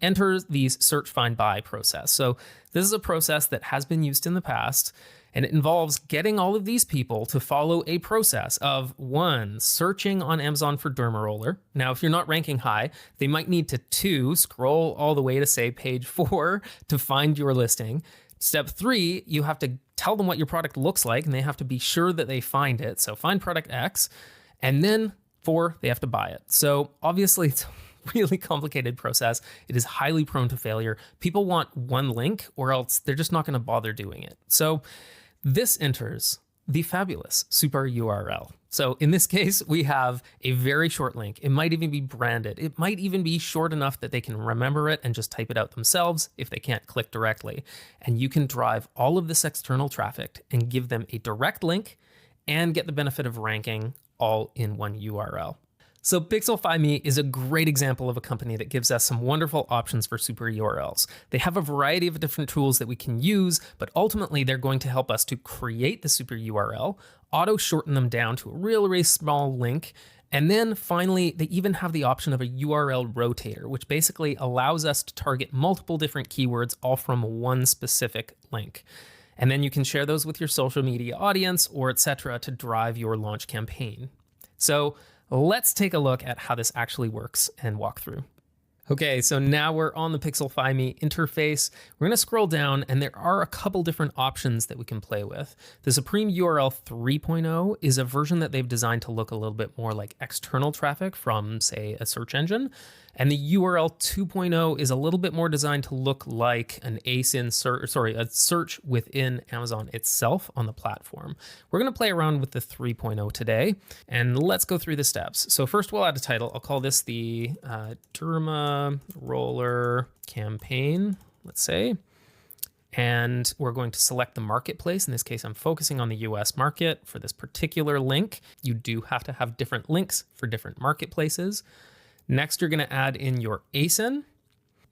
enter the search, find, buy process. So this is a process that has been used in the past, and it involves getting all of these people to follow a process of 1, searching on Amazon for Derma Roller. Now, if you're not ranking high, they might need to 2, scroll all the way to say page 4 to find your listing. Step 3, you have to tell them what your product looks like, and they have to be sure that they find it. So find product X, and then 4, they have to buy it. So obviously it's really complicated process. It is highly prone to failure. People want one link or else they're just not going to bother doing it. So this enters the fabulous super URL. So in this case, we have a very short link. It might even be branded. It might even be short enough that they can remember it and just type it out themselves if they can't click directly. And you can drive all of this external traffic and give them a direct link and get the benefit of ranking all in one URL. So Pixelfy.me is a great example of a company that gives us some wonderful options for super URLs. They have a variety of different tools that we can use, but ultimately they're going to help us to create the super URL, auto shorten them down to a really small link, and then finally, they even have the option of a URL rotator, which basically allows us to target multiple different keywords all from one specific link. And then you can share those with your social media audience or etc. to drive your launch campaign. So let's take a look at how this actually works and walk through. Okay, so now we're on the Pixelfy.me interface. We're gonna scroll down and there are a couple different options that we can play with. The Supreme URL 3.0 is a version that they've designed to look a little bit more like external traffic from, say, a search engine. And the URL 2.0 is a little bit more designed to look like an ASIN a search within Amazon itself on the platform. We're gonna play around with the 3.0 today, and let's go through the steps. So first we'll add a title. I'll call this the Derma Roller campaign, let's say. And we're going to select the marketplace. In this case, I'm focusing on the US market for this particular link. You do have to have different links for different marketplaces. Next, you're gonna add in your ASIN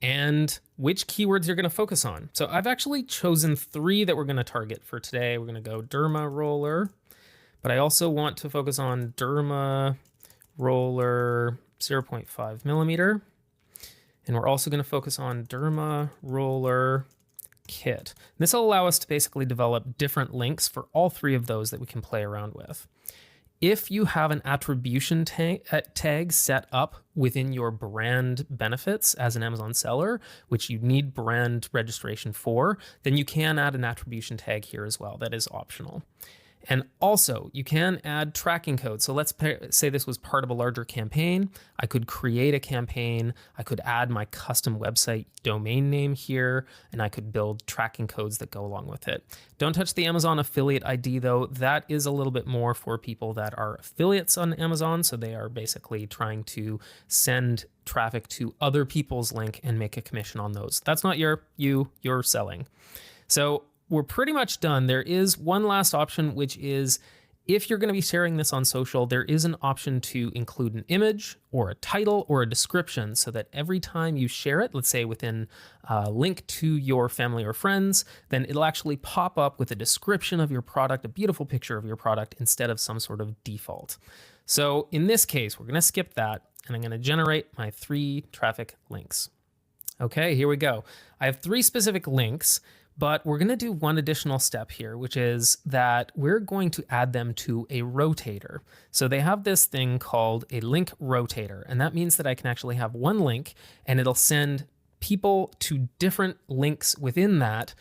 and which keywords you're gonna focus on. So I've actually chosen 3 that we're gonna target for today. We're gonna go Derma Roller, but I also want to focus on Derma Roller 0.5 millimeter. And we're also gonna focus on Derma Roller Kit. This will allow us to basically develop different links for all 3 of those that we can play around with. If you have an attribution tag set up within your brand benefits as an Amazon seller, which you need brand registration for, then you can add an attribution tag here as well. That is optional. And also, you can add tracking codes. So let's say this was part of a larger campaign. I could create a campaign. I could add my custom website domain name here, and I could build tracking codes that go along with it. Don't touch the Amazon affiliate ID though. That is a little bit more for people that are affiliates on Amazon. So they are basically trying to send traffic to other people's link and make a commission on those. That's not you're selling. So we're pretty much done. There is one last option, which is if you're going to be sharing this on social, there is an option to include an image or a title or a description so that every time you share it, let's say within a link to your family or friends, then it'll actually pop up with a description of your product, a beautiful picture of your product instead of some sort of default. So in this case, we're going to skip that and I'm going to generate my 3 traffic links. Okay, here we go. I have 3 specific links. But we're going to do one additional step here, which is that we're going to add them to a rotator. So they have this thing called a link rotator, and that means that I can actually have one link and it'll send people to different links within that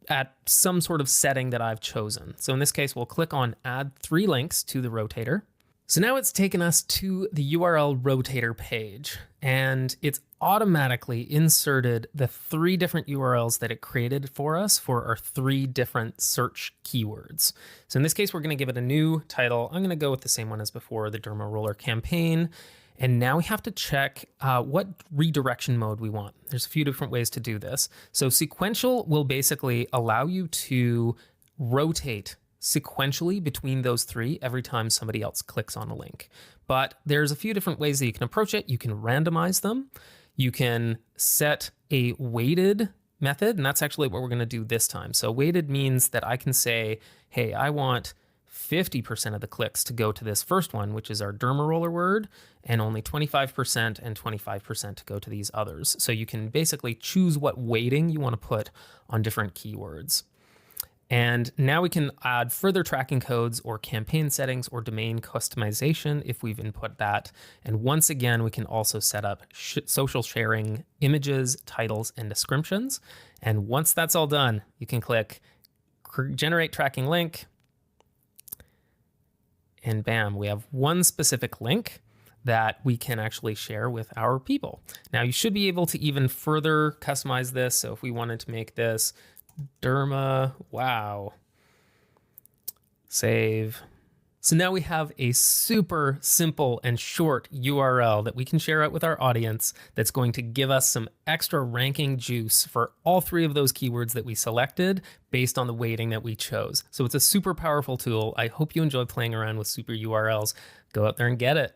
at some sort of setting that I've chosen. So in this case, we'll click on add 3 links to the rotator. So now it's taken us to the URL rotator page, and it's automatically inserted the 3 different URLs that it created for us for our 3 different search keywords. So in this case, we're going to give it a new title. I'm going to go with the same one as before, the Derma Roller Campaign. And now we have to check what redirection mode we want. There's a few different ways to do this. So sequential will basically allow you to rotate sequentially between those 3 every time somebody else clicks on a link. But there's a few different ways that you can approach it. You can randomize them. You can set a weighted method, and that's actually what we're going to do this time. So weighted means that I can say, hey, I want 50% of the clicks to go to this first one, which is our Derma Roller word, and only 25% and 25% to go to these others. So you can basically choose what weighting you want to put on different keywords. And now we can add further tracking codes or campaign settings or domain customization if we've input that. And once again, we can also set up social sharing images, titles, and descriptions. And once that's all done, you can click generate tracking link. And bam, we have one specific link that we can actually share with our people. Now you should be able to even further customize this. So if we wanted to make this Derma, wow, save. So now we have a super simple and short URL that we can share out with our audience that's going to give us some extra ranking juice for all 3 of those keywords that we selected based on the weighting that we chose. So it's a super powerful tool. I hope you enjoy playing around with super URLs. Go out there and get it.